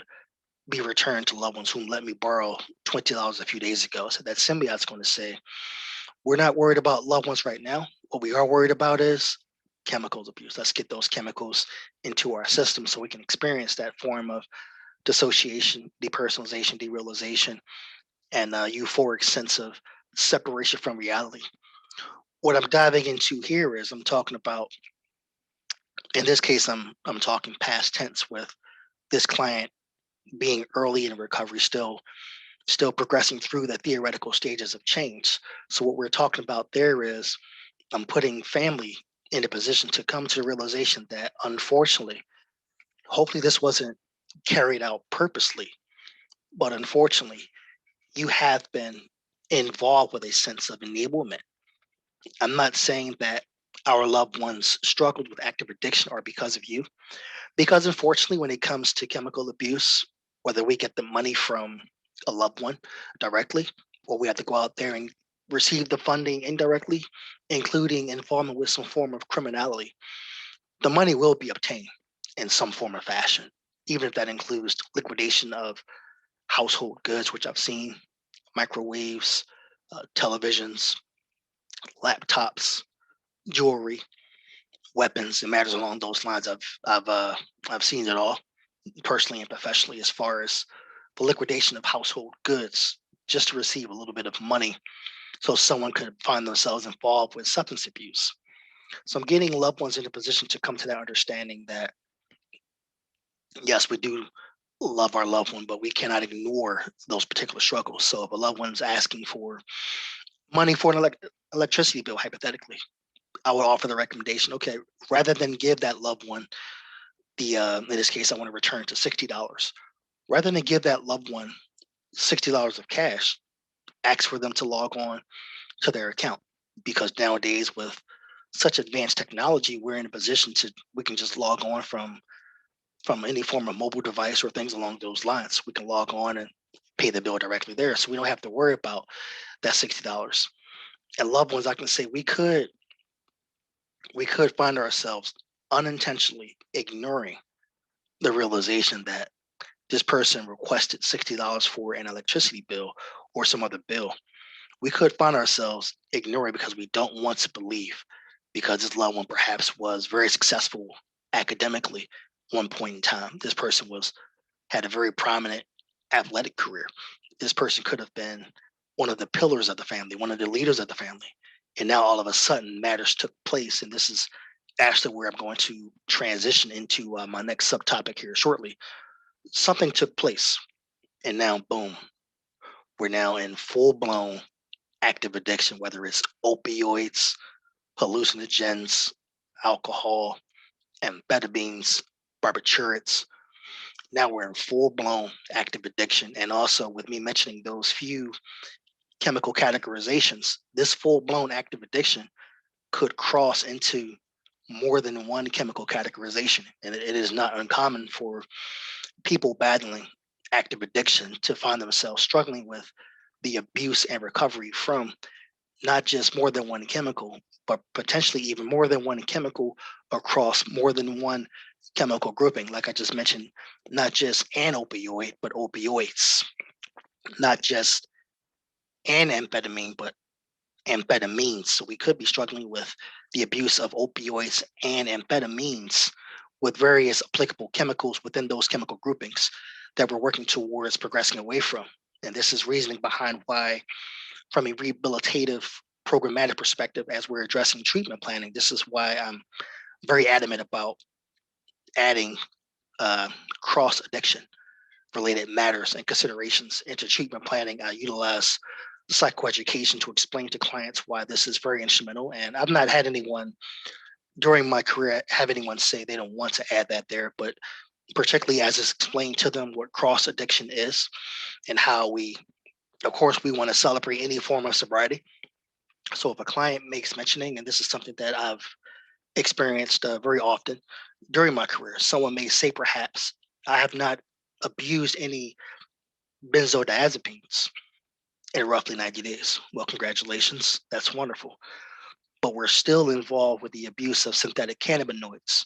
be returned to loved ones who let me borrow $20 a few days ago. So that symbiote's going to say, we're not worried about loved ones right now. What we are worried about is chemicals abuse. Let's get those chemicals into our system so we can experience that form of dissociation, depersonalization, derealization, and a euphoric sense of separation from reality. What I'm diving into here is I'm talking about, in this case, I'm talking past tense with this client being early in recovery, still progressing through the theoretical stages of change. So what we're talking about there is I'm putting family in a position to come to the realization that unfortunately, hopefully this wasn't carried out purposely, but unfortunately, you have been involved with a sense of enablement. I'm not saying that our loved ones struggled with active addiction or because of you, because unfortunately, when it comes to chemical abuse, whether we get the money from a loved one directly, or we have to go out there and receive the funding indirectly, including involvement with some form of criminality, the money will be obtained in some form or fashion, even if that includes liquidation of household goods, which I've seen, microwaves, televisions, laptops, jewelry, weapons, and matters along those lines. I've seen it all personally and professionally, as far as the liquidation of household goods just to receive a little bit of money so someone could find themselves involved with substance abuse. So I'm getting loved ones in a position to come to that understanding that yes, we do love our loved one, but we cannot ignore those particular struggles. So if a loved one's asking for money for an electricity bill, hypothetically, I would offer the recommendation, okay, rather than give that loved one in this case, I want to return to $60. Rather than give that loved one $60 of cash, ask for them to log on to their account. Because nowadays, with such advanced technology, we're in a position we can just log on from any form of mobile device or things along those lines. We can log on and pay the bill directly there. So we don't have to worry about that $60. And loved ones, I can say we could find ourselves unintentionally ignoring the realization that this person requested $60 for an electricity bill or some other bill. We could find ourselves ignoring because we don't want to believe, because this loved one perhaps was very successful academically one point in time. This person had a very prominent athletic career. This person could have been one of the pillars of the family, one of the leaders of the family. And now all of a sudden matters took place. And this is actually where I'm going to transition into my next subtopic here shortly. Something took place, and now boom, we're now in full-blown active addiction, whether it's opioids, hallucinogens, alcohol, amphetamines, barbiturates. Now we're in full-blown active addiction. And also with me mentioning those few chemical categorizations, this full-blown active addiction could cross into more than one chemical categorization. And it is not uncommon for people battling active addiction to find themselves struggling with the abuse and recovery from not just more than one chemical, but potentially even more than one chemical across more than one chemical grouping. Like I just mentioned, not just an opioid, but opioids, not just an amphetamine, but amphetamines. So we could be struggling with the abuse of opioids and amphetamines with various applicable chemicals within those chemical groupings that we're working towards progressing away from. And this is reasoning behind why, from a rehabilitative programmatic perspective, as we're addressing treatment planning, this is why I'm very adamant about adding cross addiction related matters and considerations into treatment planning. I utilize psychoeducation to explain to clients why this is very instrumental. And I've not had anyone during my career have anyone say they don't want to add that there, but particularly as it's explained to them what cross addiction is and how we, of course, we want to celebrate any form of sobriety. So if a client makes mentioning, and this is something that I've experienced very often during my career, someone may say perhaps, I have not abused any benzodiazepines in roughly 90 days. Well, congratulations. That's wonderful. But we're still involved with the abuse of synthetic cannabinoids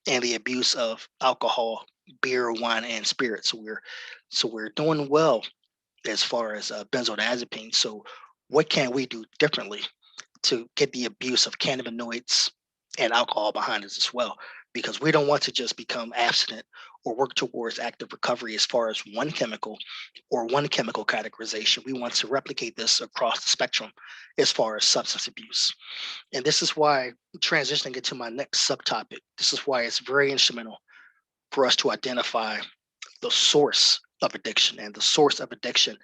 and the abuse of alcohol, beer, wine, and spirits. So we're doing well as far as benzodiazepines. So what can we do differently to get the abuse of cannabinoids and alcohol behind us as well? Because we don't want to just become abstinent or work towards active recovery as far as one chemical or one chemical categorization. We want to replicate this across the spectrum as far as substance abuse. And this is why, transitioning into my next subtopic, this is why it's very instrumental for us to identify the source of addiction. And the source of addiction,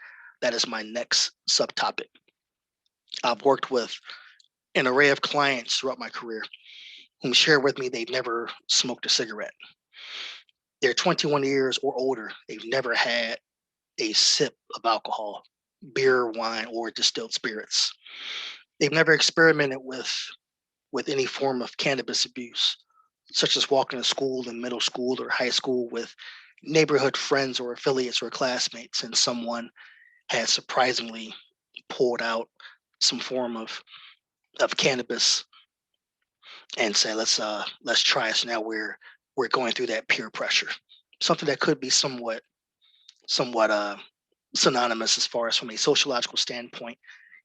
that is my next subtopic. I've worked with an array of clients throughout my career who share with me they've never smoked a cigarette. They're 21 years or older. They've never had a sip of alcohol, beer, wine, or distilled spirits. They've never experimented with any form of cannabis abuse, such as walking to school in middle school or high school with neighborhood friends or affiliates or classmates, and someone has surprisingly pulled out some form of cannabis and say, let's try it. So now we're going through that peer pressure, something that could be somewhat synonymous as far as from a sociological standpoint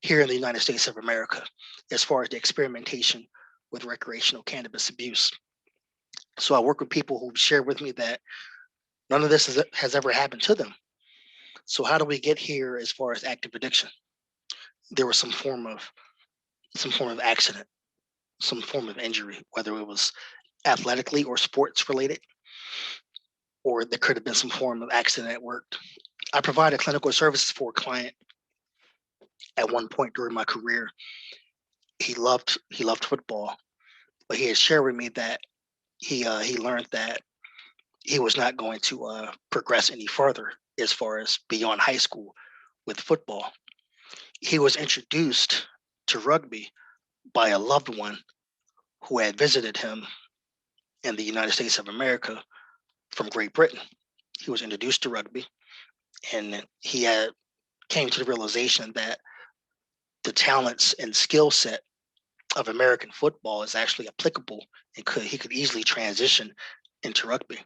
here in the United States of America, as far as the experimentation with recreational cannabis abuse. So I work with people who share with me that none of this has ever happened to them. So how do we get here as far as active addiction? There was some form of accident, some form of injury, whether it was athletically or sports related, or there could have been some form of accident at work. I provided clinical services for a client at one point during my career. He loved football, but he had shared with me that he learned that he was not going to progress any further as far as beyond high school with football. He was introduced to rugby by a loved one who had visited him in the United States of America from Great Britain. He was introduced to rugby, and he had came to the realization that the talents and skill set of American football is actually applicable and he could easily transition into rugby.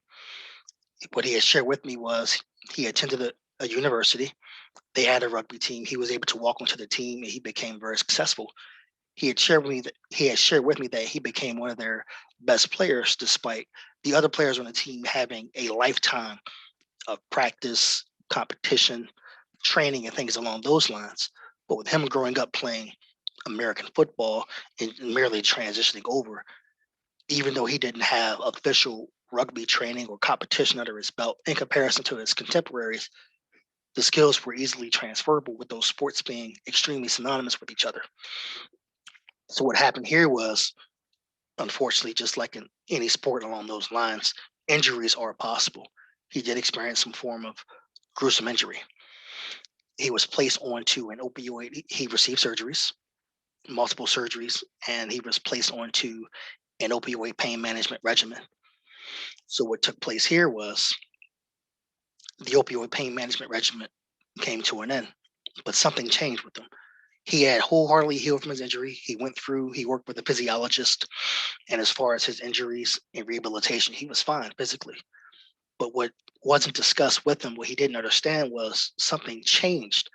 What he had shared with me was he attended a university. They had a rugby team. He was able to walk onto the team and he became very successful. He had shared with me that he became one of their best players, despite the other players on the team having a lifetime of practice, competition, training, and things along those lines. But with him growing up playing American football and merely transitioning over, even though he didn't have official rugby training or competition under his belt in comparison to his contemporaries, the skills were easily transferable with those sports being extremely synonymous with each other. So what happened here was, unfortunately, just like in any sport along those lines, injuries are possible. he did experience some form of gruesome injury. He was placed onto an opioid. He received surgeries, multiple surgeries, and he was placed onto an opioid pain management regimen. So what took place here was the opioid pain management regimen came to an end, but something changed with him. He had wholeheartedly healed from his injury. He worked with a physiologist, and as far as his injuries and rehabilitation, he was fine physically. But what wasn't discussed with him, what he didn't understand was something changed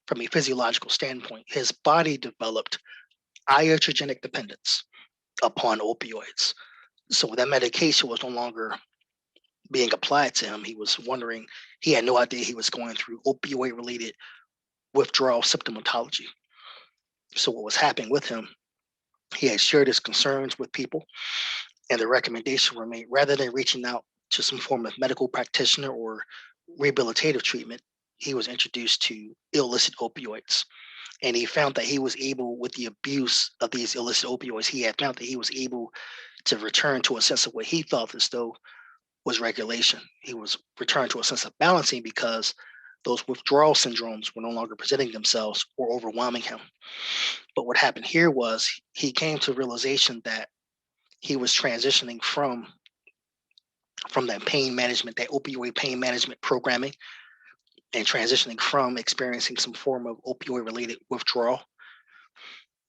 from a physiological standpoint. His body developed iatrogenic dependence upon opioids. So that medication was no longer being applied to him. He was wondering, he had no idea he was going through opioid related withdrawal symptomatology. So what was happening with him, he had shared his concerns with people, and the recommendation were made rather than reaching out to some form of medical practitioner or rehabilitative treatment, he was introduced to illicit opioids. And he found that he was able, with the abuse of these illicit opioids, he had found that he was able to return to a sense of what he felt as though was regulation. He was returned to a sense of balancing because those withdrawal syndromes were no longer presenting themselves or overwhelming him. But what happened here was he came to realization that he was transitioning from that pain management, that opioid pain management programming, and transitioning from experiencing some form of opioid related withdrawal.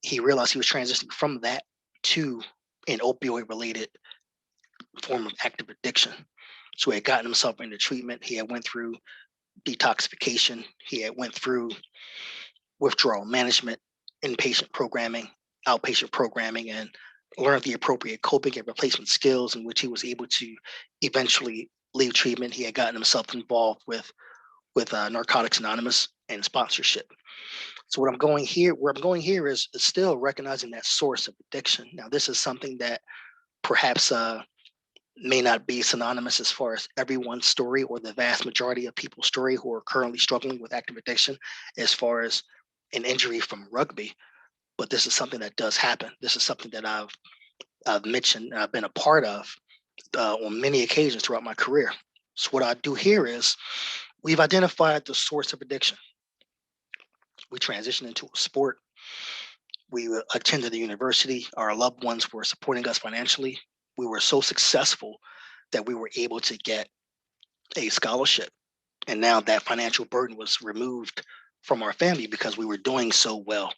He realized he was transitioning from that to an opioid related form of active addiction. So he had gotten himself into treatment. He had went through detoxification. He had went through withdrawal management, inpatient programming, outpatient programming, and learned the appropriate coping and replacement skills in which he was able to eventually leave treatment. He had gotten himself involved with Narcotics Anonymous and sponsorship. So where I'm going here is still recognizing that source of addiction. Now, this is something that perhaps may not be synonymous as far as everyone's story or the vast majority of people's story who are currently struggling with active addiction as far as an injury from rugby. But this is something that does happen. This is something that I've mentioned and I've been a part of on many occasions throughout my career. So what I do here is we've identified the source of addiction. We transitioned into a sport. We attended the university. Our loved ones were supporting us financially. We were so successful that we were able to get a scholarship. And now that financial burden was removed from our family because we were doing so well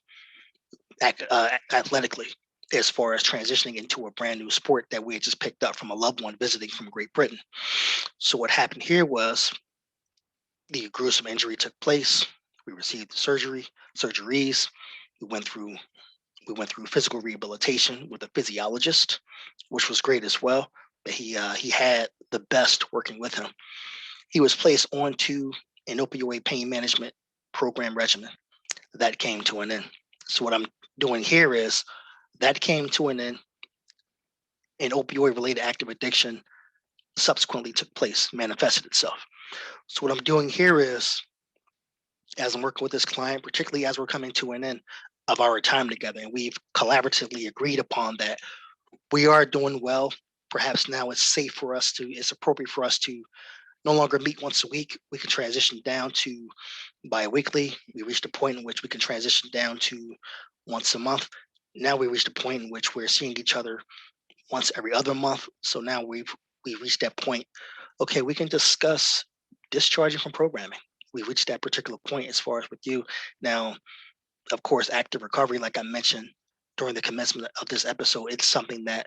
athletically, as far as transitioning into a brand new sport that we had just picked up from a loved one visiting from Great Britain. So what happened here was the gruesome injury took place. We received surgeries. We went through physical rehabilitation with a physiologist, which was great as well. But he had the best working with him. He was placed onto an opioid pain management program regimen. That came to an end. So what I'm doing here is that came to an end. An opioid related active addiction subsequently took place, manifested itself. So what I'm doing here is, as I'm working with this client, particularly as we're coming to an end of our time together, and we've collaboratively agreed upon that we are doing well. Perhaps now it's appropriate for us to no longer meet once a week. We can transition down to bi-weekly. We reached a point in which we can transition down to once a month. Now we reached a point in which we're seeing each other once every other month. So now we've reached that point. Okay, we can discuss discharging from programming. We reached that particular point as far as with you. Now, of course, active recovery, like I mentioned during the commencement of this episode, it's something that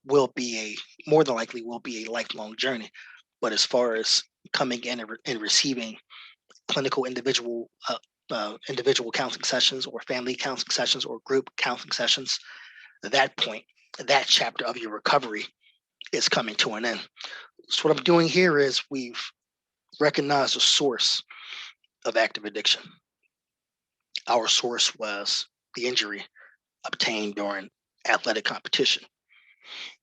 more than likely will be a lifelong journey. But as far as coming in and receiving clinical individual counseling sessions or family counseling sessions or group counseling sessions, that point, that chapter of your recovery is coming to an end. So what I'm doing here is we've recognized the source of active addiction. Our source was the injury obtained during athletic competition.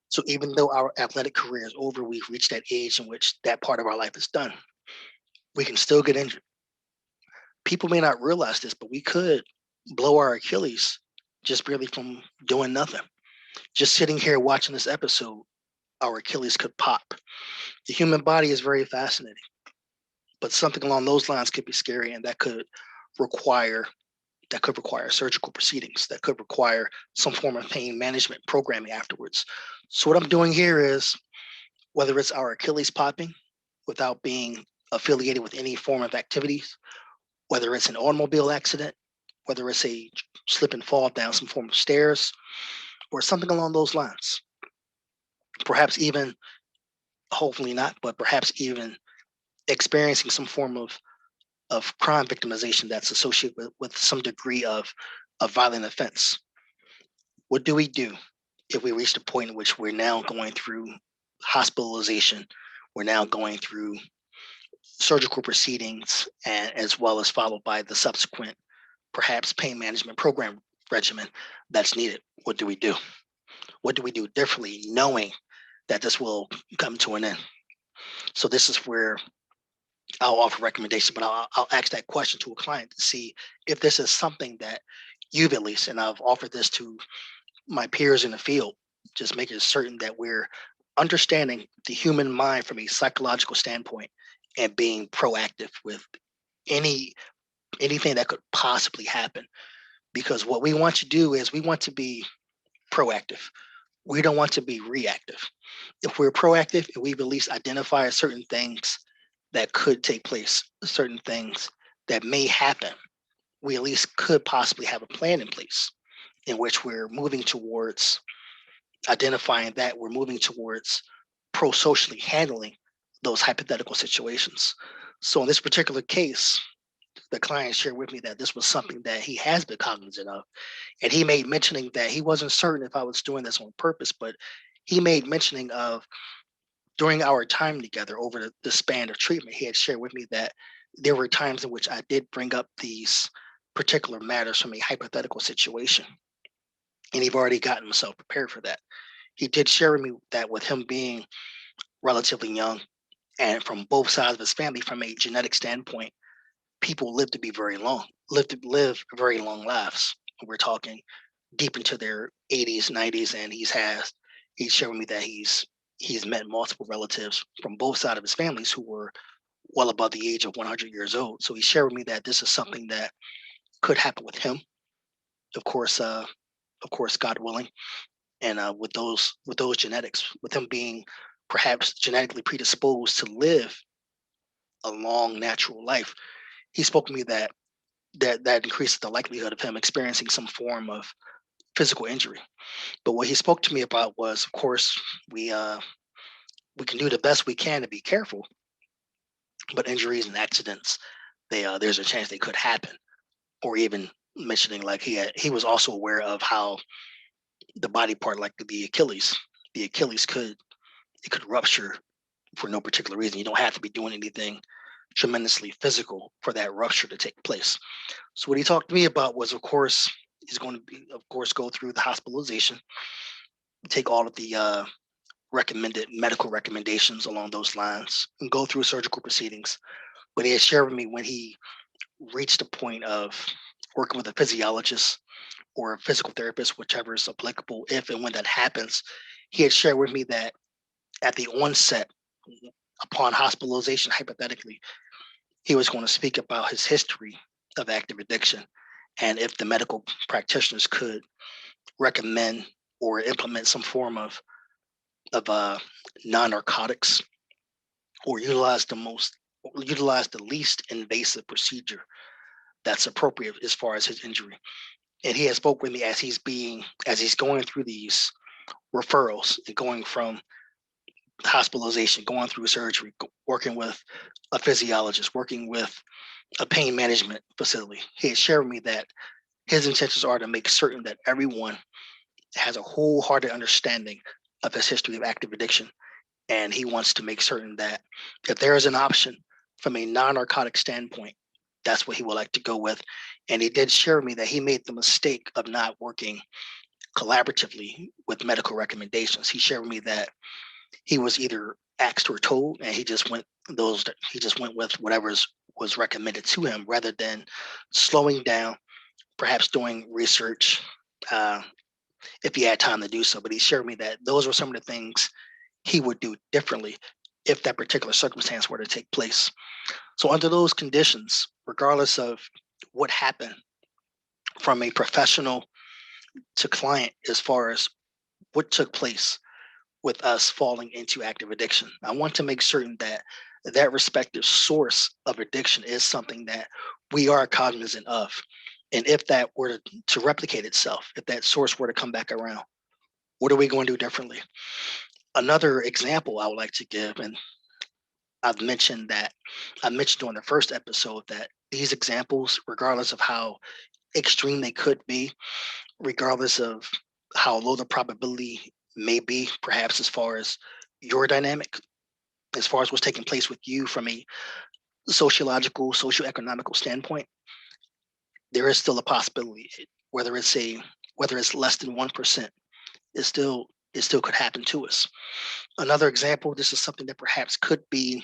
So even though our athletic career is over, we've reached that age in which that part of our life is done. We can still get injured. People may not realize this, but we could blow our Achilles just barely from doing nothing. Just sitting here watching this episode, our Achilles could pop. The human body is very fascinating, but something along those lines could be scary, and that could require surgical proceedings, that could require some form of pain management programming afterwards. So what I'm doing here is, whether it's our Achilles popping without being affiliated with any form of activities, whether it's an automobile accident, whether it's a slip and fall down some form of stairs, or something along those lines. Perhaps even, hopefully not, but perhaps even experiencing some form of crime victimization that's associated with some degree of violent offense. What do we do if we reach the point in which we're now going through hospitalization, we're now going through surgical proceedings, and as well as followed by the subsequent perhaps pain management program regimen that's needed? What do we do? What do we do differently, knowing that this will come to an end? So this is where I'll offer recommendations, but I'll ask that question to a client to see if this is something that you've, at least, and I've offered this to my peers in the field, just making certain that we're understanding the human mind from a psychological standpoint and being proactive with anything that could possibly happen. Because what we want to do is we want to be proactive. We don't want to be reactive. If we're proactive and we've at least identified certain things that could take place, certain things that may happen, we at least could possibly have a plan in place in which we're moving towards identifying that, we're moving towards pro-socially handling those hypothetical situations. So in this particular case, the client shared with me that this was something that he has been cognizant of. And he made mentioning that he wasn't certain if I was doing this on purpose, but he made mentioning of, during our time together over the span of treatment, he had shared with me that there were times in which I did bring up these particular matters from a hypothetical situation. And he'd already gotten himself prepared for that. He did share with me that with him being relatively young and from both sides of his family, from a genetic standpoint, people live to be very long, live very long lives. We're talking deep into their 80s, 90s, and he shared with me that he's met multiple relatives from both sides of his families who were well above the age of 100 years old. So he shared with me that this is something that could happen with him, of course, God willing, and with those genetics, with him being perhaps genetically predisposed to live a long natural life. He spoke to me that increases the likelihood of him experiencing some form of physical injury. But what he spoke to me about was, of course, we can do the best we can to be careful, but injuries and accidents, there's a chance they could happen. Or even mentioning like he was also aware of how the body part, like the Achilles could rupture for no particular reason. You don't have to be doing anything tremendously physical for that rupture to take place. So what he talked to me about was, of course, he's going to be, of course, go through the hospitalization, take all of the recommended medical recommendations along those lines, and go through surgical proceedings. But he had shared with me when he reached the point of working with a physiologist or a physical therapist, whichever is applicable, if and when that happens, he had shared with me that at the onset, upon hospitalization, hypothetically, he was going to speak about his history of active addiction, and if the medical practitioners could recommend or implement some form of non-narcotics, or utilize the least invasive procedure that's appropriate as far as his injury. And he has spoke with me as he's going through these referrals and going from hospitalization, going through surgery, working with a physiologist, working with a pain management facility. He had shared with me that his intentions are to make certain that everyone has a wholehearted understanding of his history of active addiction. And he wants to make certain that if there is an option from a non-narcotic standpoint, that's what he would like to go with. And he did share with me that he made the mistake of not working collaboratively with medical recommendations. He shared with me that he was either asked or told, and he just went with whatever was recommended to him, rather than slowing down, perhaps doing research, if he had time to do so. But he shared with me that those were some of the things he would do differently if that particular circumstance were to take place. So under those conditions, regardless of what happened from a professional to client as far as what took place with us falling into active addiction, I want to make certain that that respective source of addiction is something that we are cognizant of. And if that were to replicate itself, if that source were to come back around, what are we going to do differently? Another example I would like to give, and I mentioned on the first episode that these examples, regardless of how extreme they could be, regardless of how low the probability may be, perhaps as far as your dynamic, as far as what's taking place with you from a sociological, socioeconomical standpoint, there is still a possibility. Whether it's less than 1%, it still could happen to us. Another example, this is something that perhaps could be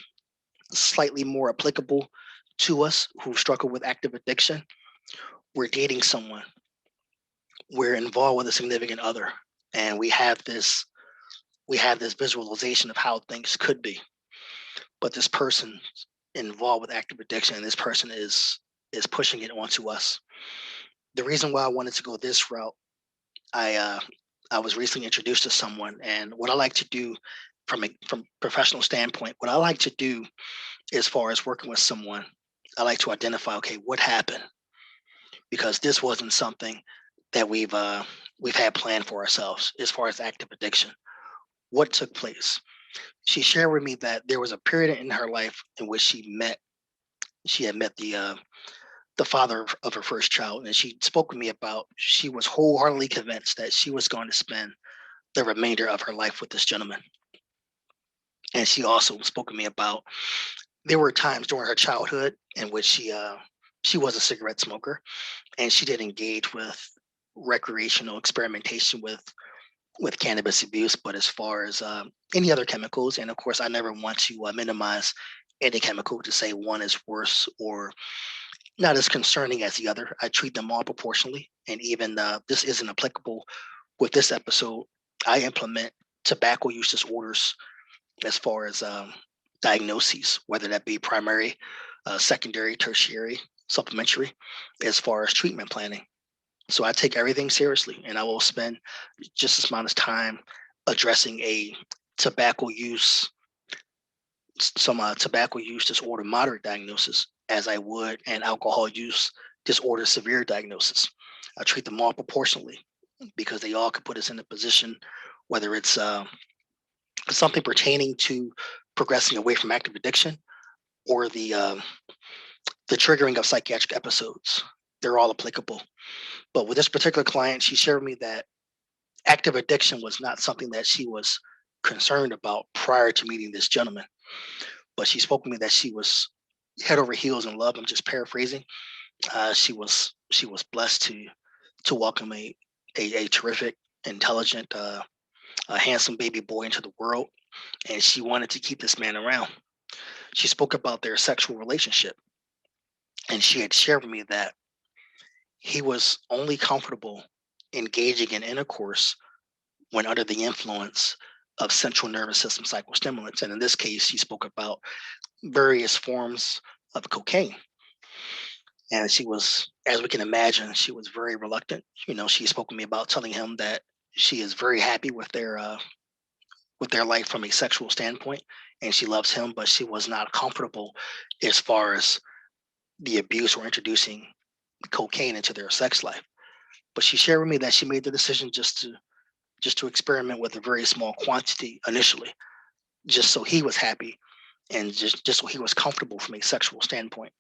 slightly more applicable to us who struggle with active addiction. We're dating someone, we're involved with a significant other, and we have this visualization of how things could be. But this person involved with active addiction, and this person is pushing it onto us. The reason why I wanted to go this route, I uh, I was recently introduced to someone, and what I like to do from professional standpoint, what I like to do as far as working with someone, I like to identify, okay, what happened, because this wasn't something that we've had planned for ourselves as far as active addiction. What took place? She shared with me that there was a period in her life in which she had met the father of her first child, and she spoke with me about she was wholeheartedly convinced that she was going to spend the remainder of her life with this gentleman. And she also spoke with me about there were times during her childhood in which she was a cigarette smoker, and she did engage with recreational experimentation with cannabis abuse. But as far as any other chemicals, and of course, I never want to minimize any chemical to say one is worse or not as concerning as the other. I treat them all proportionally, and even this isn't applicable with this episode. I implement tobacco use disorders as far as diagnoses, whether that be primary, secondary, tertiary, supplementary, as far as treatment planning. So I take everything seriously, and I will spend just as much time addressing a tobacco use, some tobacco use disorder moderate diagnosis as I would an alcohol use disorder severe diagnosis. I treat them all proportionally because they all could put us in a position, whether it's something pertaining to progressing away from active addiction or the triggering of psychiatric episodes. They're all applicable. But with this particular client, she shared with me that active addiction was not something that she was concerned about prior to meeting this gentleman. But she spoke to me that she was head over heels in love. I'm just paraphrasing. She was blessed to welcome a terrific, intelligent, a handsome baby boy into the world, and she wanted to keep this man around. She spoke about their sexual relationship, and she had shared with me that he was only comfortable engaging in intercourse when under the influence of central nervous system psychostimulants. And in this case, she spoke about various forms of cocaine. And she was, as we can imagine, she was very reluctant. You know, she spoke with me about telling him that she is very happy with their life from a sexual standpoint, and she loves him, but she was not comfortable as far as the abuse or introducing cocaine into their sex life. But she shared with me that she made the decision just to experiment with a very small quantity initially, just so he was happy and just so he was comfortable from a sexual standpoint.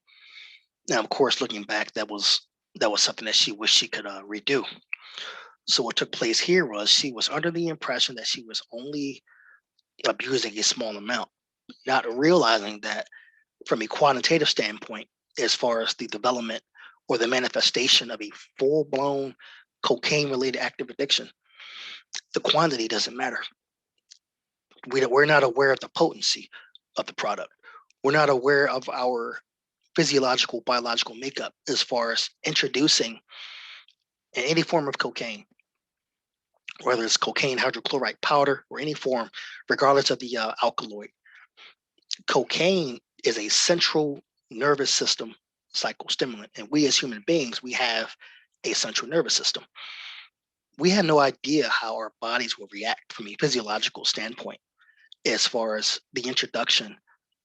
Now, of course, looking back, that was something that she wished she could redo. So what took place here was she was under the impression that she was only abusing a small amount, not realizing that from a quantitative standpoint, as far as the development or the manifestation of a full blown cocaine related active addiction, the quantity doesn't matter. We're not aware of the potency of the product. We're not aware of our physiological, biological makeup as far as introducing any form of cocaine whether it's cocaine hydrochloride powder or any form, regardless of the alkaloid. Cocaine is a central nervous system psychostimulant, and we as human beings, we have a central nervous system. We had no idea how our bodies will react from a physiological standpoint as far as the introduction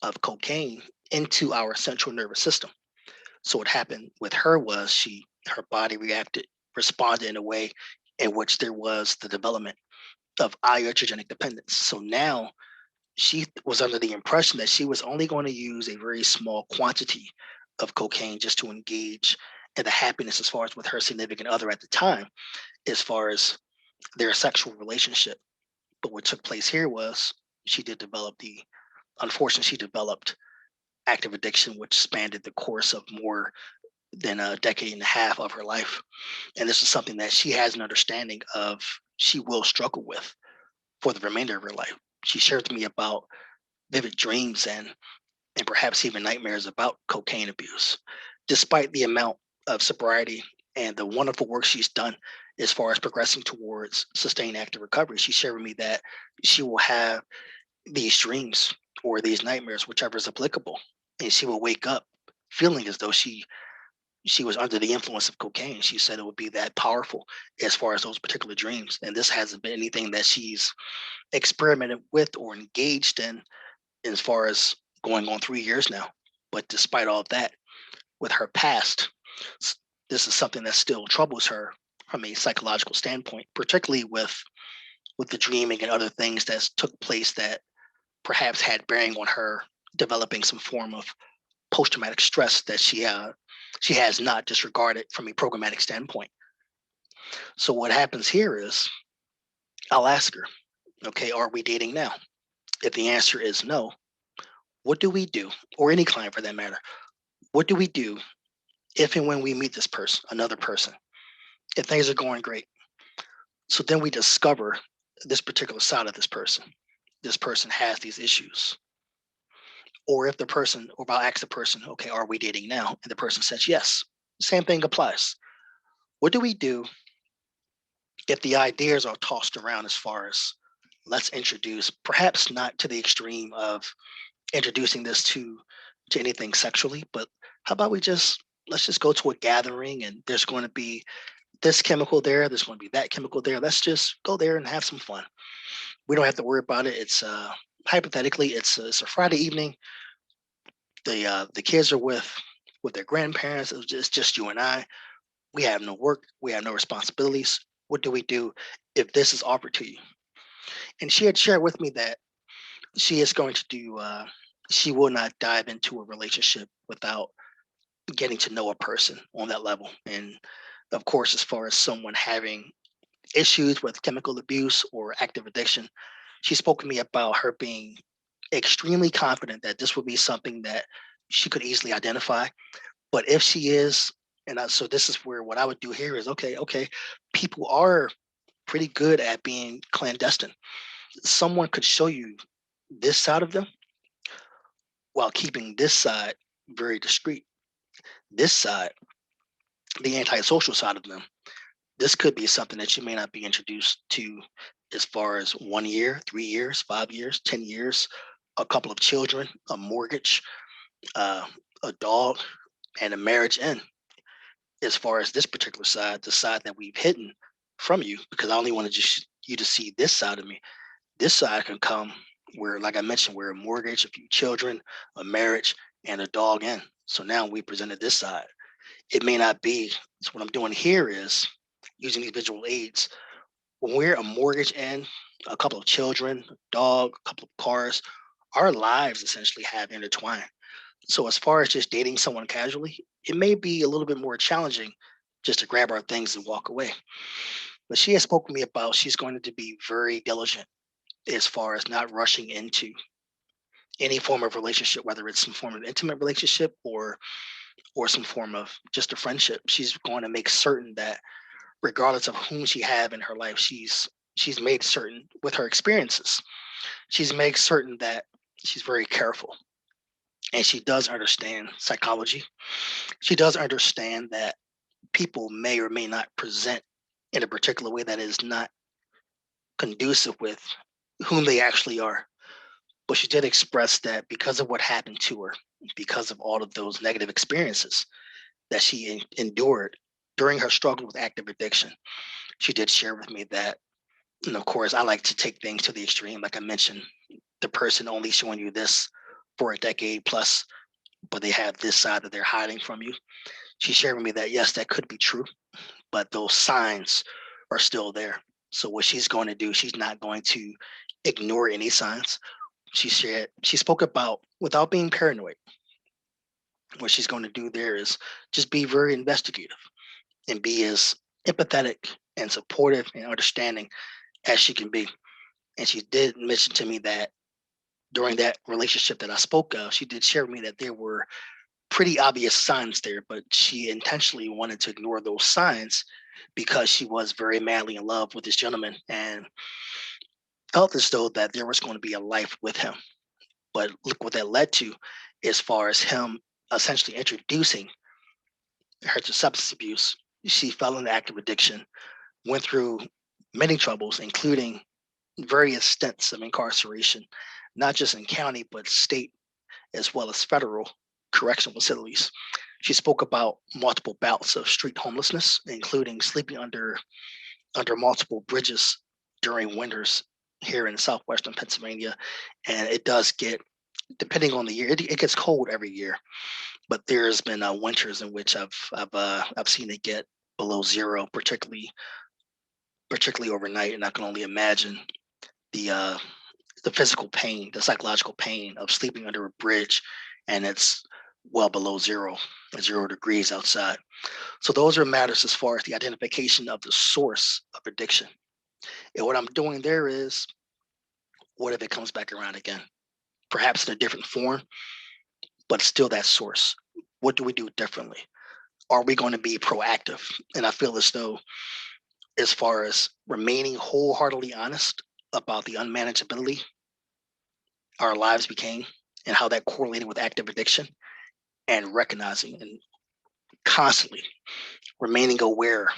of cocaine into our central nervous system. So what happened with her was her body responded in a way in which there was the development of iatrogenic dependence. So now she was under the impression that she was only going to use a very small quantity of cocaine just to engage in the happiness as far as with her significant other at the time, as far as their sexual relationship. But what took place here was she did develop unfortunately, she developed active addiction, which spanned the course of more than a decade and a half of her life. And this is something that she has an understanding of, she will struggle with for the remainder of her life. She shared with me about vivid dreams and perhaps even nightmares about cocaine abuse, despite the amount of sobriety and the wonderful work she's done as far as progressing towards sustained active recovery. She shared with me that she will have these dreams or these nightmares, whichever is applicable, and she will wake up feeling as though she was under the influence of cocaine. She said it would be that powerful as far as those particular dreams. And this hasn't been anything that she's experimented with or engaged in as far as going on 3 years now. But despite all of that, with her past, this is something that still troubles her from a psychological standpoint, particularly with the dreaming and other things that took place that perhaps had bearing on her developing some form of post-traumatic stress that she has not disregarded from a programmatic standpoint. So what happens here is I'll ask her, okay, are we dating now? If the answer is no, what do we do? Or any client for that matter, what do we do if and when we meet this person, another person, if things are going great? So then we discover this particular side of this person. This person has these issues. Or if the person, or I'll ask the person, okay, are we dating now? And the person says yes. Same thing applies. What do we do if the ideas are tossed around as far as let's introduce, perhaps not to the extreme of introducing this to anything sexually, but how about let's just go to a gathering and there's going to be this chemical there, there's going to be that chemical there. Let's just go there and have some fun. We don't have to worry about it. It's hypothetically, it's a Friday evening. The kids are with their grandparents. It's just you and I. We have no work. We have no responsibilities. What do we do if this is offered to you? And she had shared with me that she is going to do. She will not dive into a relationship without getting to know a person on that level. And of course, as far as someone having issues with chemical abuse or active addiction, she spoke to me about her being extremely confident that this would be something that she could easily identify. But if she is, so this is where what I would do here is okay, people are pretty good at being clandestine. Someone could show you this side of them while keeping this side very discreet. This side, the antisocial side of them, this could be something that you may not be introduced to as far as 1 year, 3 years, 5 years, 10 years, a couple of children, a mortgage, uh, a dog, and a marriage in. As far as this particular side, the side that we've hidden from you, because I only wanted just you to see this side of me. This side can come where, like I mentioned, where a mortgage, a few children, a marriage, and a dog in. So now we presented this side. It may not be. So what I'm doing here is using these visual aids. When we're a mortgage in, a couple of children, a dog, a couple of cars, our lives essentially have intertwined. So as far as just dating someone casually, it may be a little bit more challenging just to grab our things and walk away. But she has spoken to me about she's going to be very diligent as far as not rushing into any form of relationship, whether it's some form of intimate relationship or some form of just a friendship. She's going to make certain that regardless of whom she have in her life, she's made certain with her experiences. She's made certain that she's very careful and she does understand psychology. She does understand that people may or may not present in a particular way that is not conducive with whom they actually are. But she did express that because of what happened to her, because of all of those negative experiences that she endured during her struggle with active addiction, she did share with me that, and of course, I like to take things to the extreme. Like I mentioned, the person only showing you this for a decade plus, but they have this side that they're hiding from you. She shared with me that, yes, that could be true, but those signs are still there. So what she's going to do, she's not going to ignore any signs. She spoke about, without being paranoid, what she's going to do there is just be very investigative and be as empathetic and supportive and understanding as she can be. And she did mention to me that during that relationship that I spoke of, she did share with me that there were pretty obvious signs there, but she intentionally wanted to ignore those signs because she was very madly in love with this gentleman and felt as though that there was going to be a life with him. But look what that led to, as far as him essentially introducing her to substance abuse. She fell into active addiction, went through many troubles, including various stints of incarceration, not just in county, but state as well as federal correctional facilities. She spoke about multiple bouts of street homelessness, including sleeping under multiple bridges during winters here in southwestern Pennsylvania. And it does get, depending on the year, it gets cold every year. But there's been winters in which I've seen it get below zero, particularly overnight, and I can only imagine the uh, the physical pain, the psychological pain of sleeping under a bridge, and it's well below 0 degrees outside. So those are matters as far as the identification of the source of addiction. And what I'm doing there is, what if it comes back around again? Perhaps in a different form, but still that source. What do we do differently? Are we going to be proactive? And I feel as though, as far as remaining wholeheartedly honest about the unmanageability our lives became and how that correlated with active addiction, and recognizing and constantly remaining aware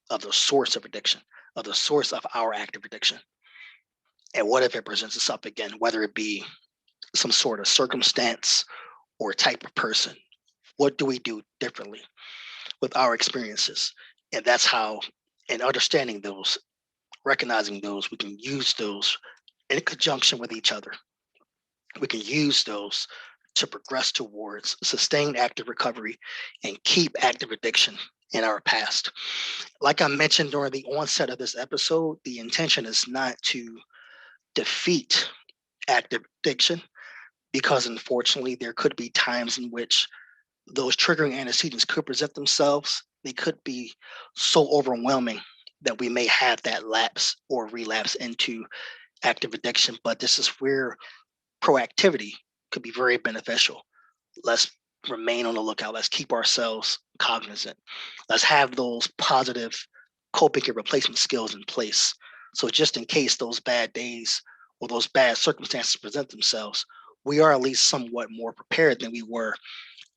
of the source of addiction, of the source of our active addiction. And what if it presents itself again, whether it be some sort of circumstance or type of person? What do we do differently with our experiences? And that's how, in understanding those, recognizing those, we can use those in conjunction with each other. We can use those to progress towards sustained active recovery and keep active addiction in our past. Like I mentioned during the onset of this episode, the intention is not to defeat active addiction, because unfortunately there could be times in which those triggering antecedents could present themselves. They could be so overwhelming that we may have that lapse or relapse into active addiction. But this is where proactivity could be very beneficial. Let's remain on the lookout. Let's keep ourselves cognizant. Let's have those positive coping and replacement skills in place. So just in case those bad days or those bad circumstances present themselves, we are at least somewhat more prepared than we were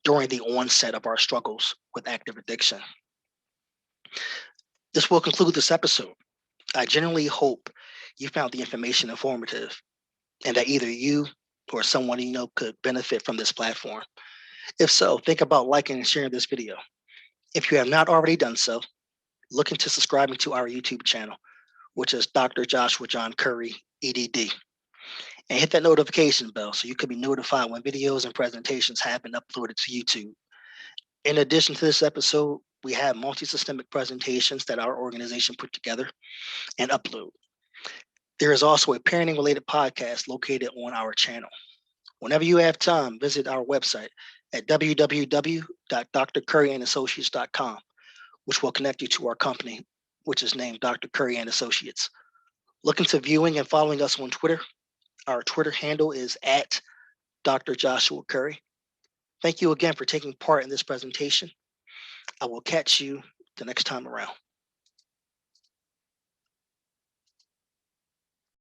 during the onset of our struggles with active addiction. This will conclude this episode. I genuinely hope you found the information informative and that either you or someone you know could benefit from this platform. If so, think about liking and sharing this video. If you have not already done so, look into subscribing to our YouTube channel, which is Dr. Joshua John Curry, ED.D. And hit that notification bell so you can be notified when videos and presentations have been uploaded to YouTube. In addition to this episode, we have multi-systemic presentations that our organization put together and upload. There is also a parenting related podcast located on our channel. Whenever you have time, visit our website at www.drcurryandassociates.com, which will connect you to our company, which is named Dr. Curry and Associates. Look into viewing and following us on Twitter. Our Twitter handle is at Dr. Joshua Curry. Thank you again for taking part in this presentation. I will catch you the next time around.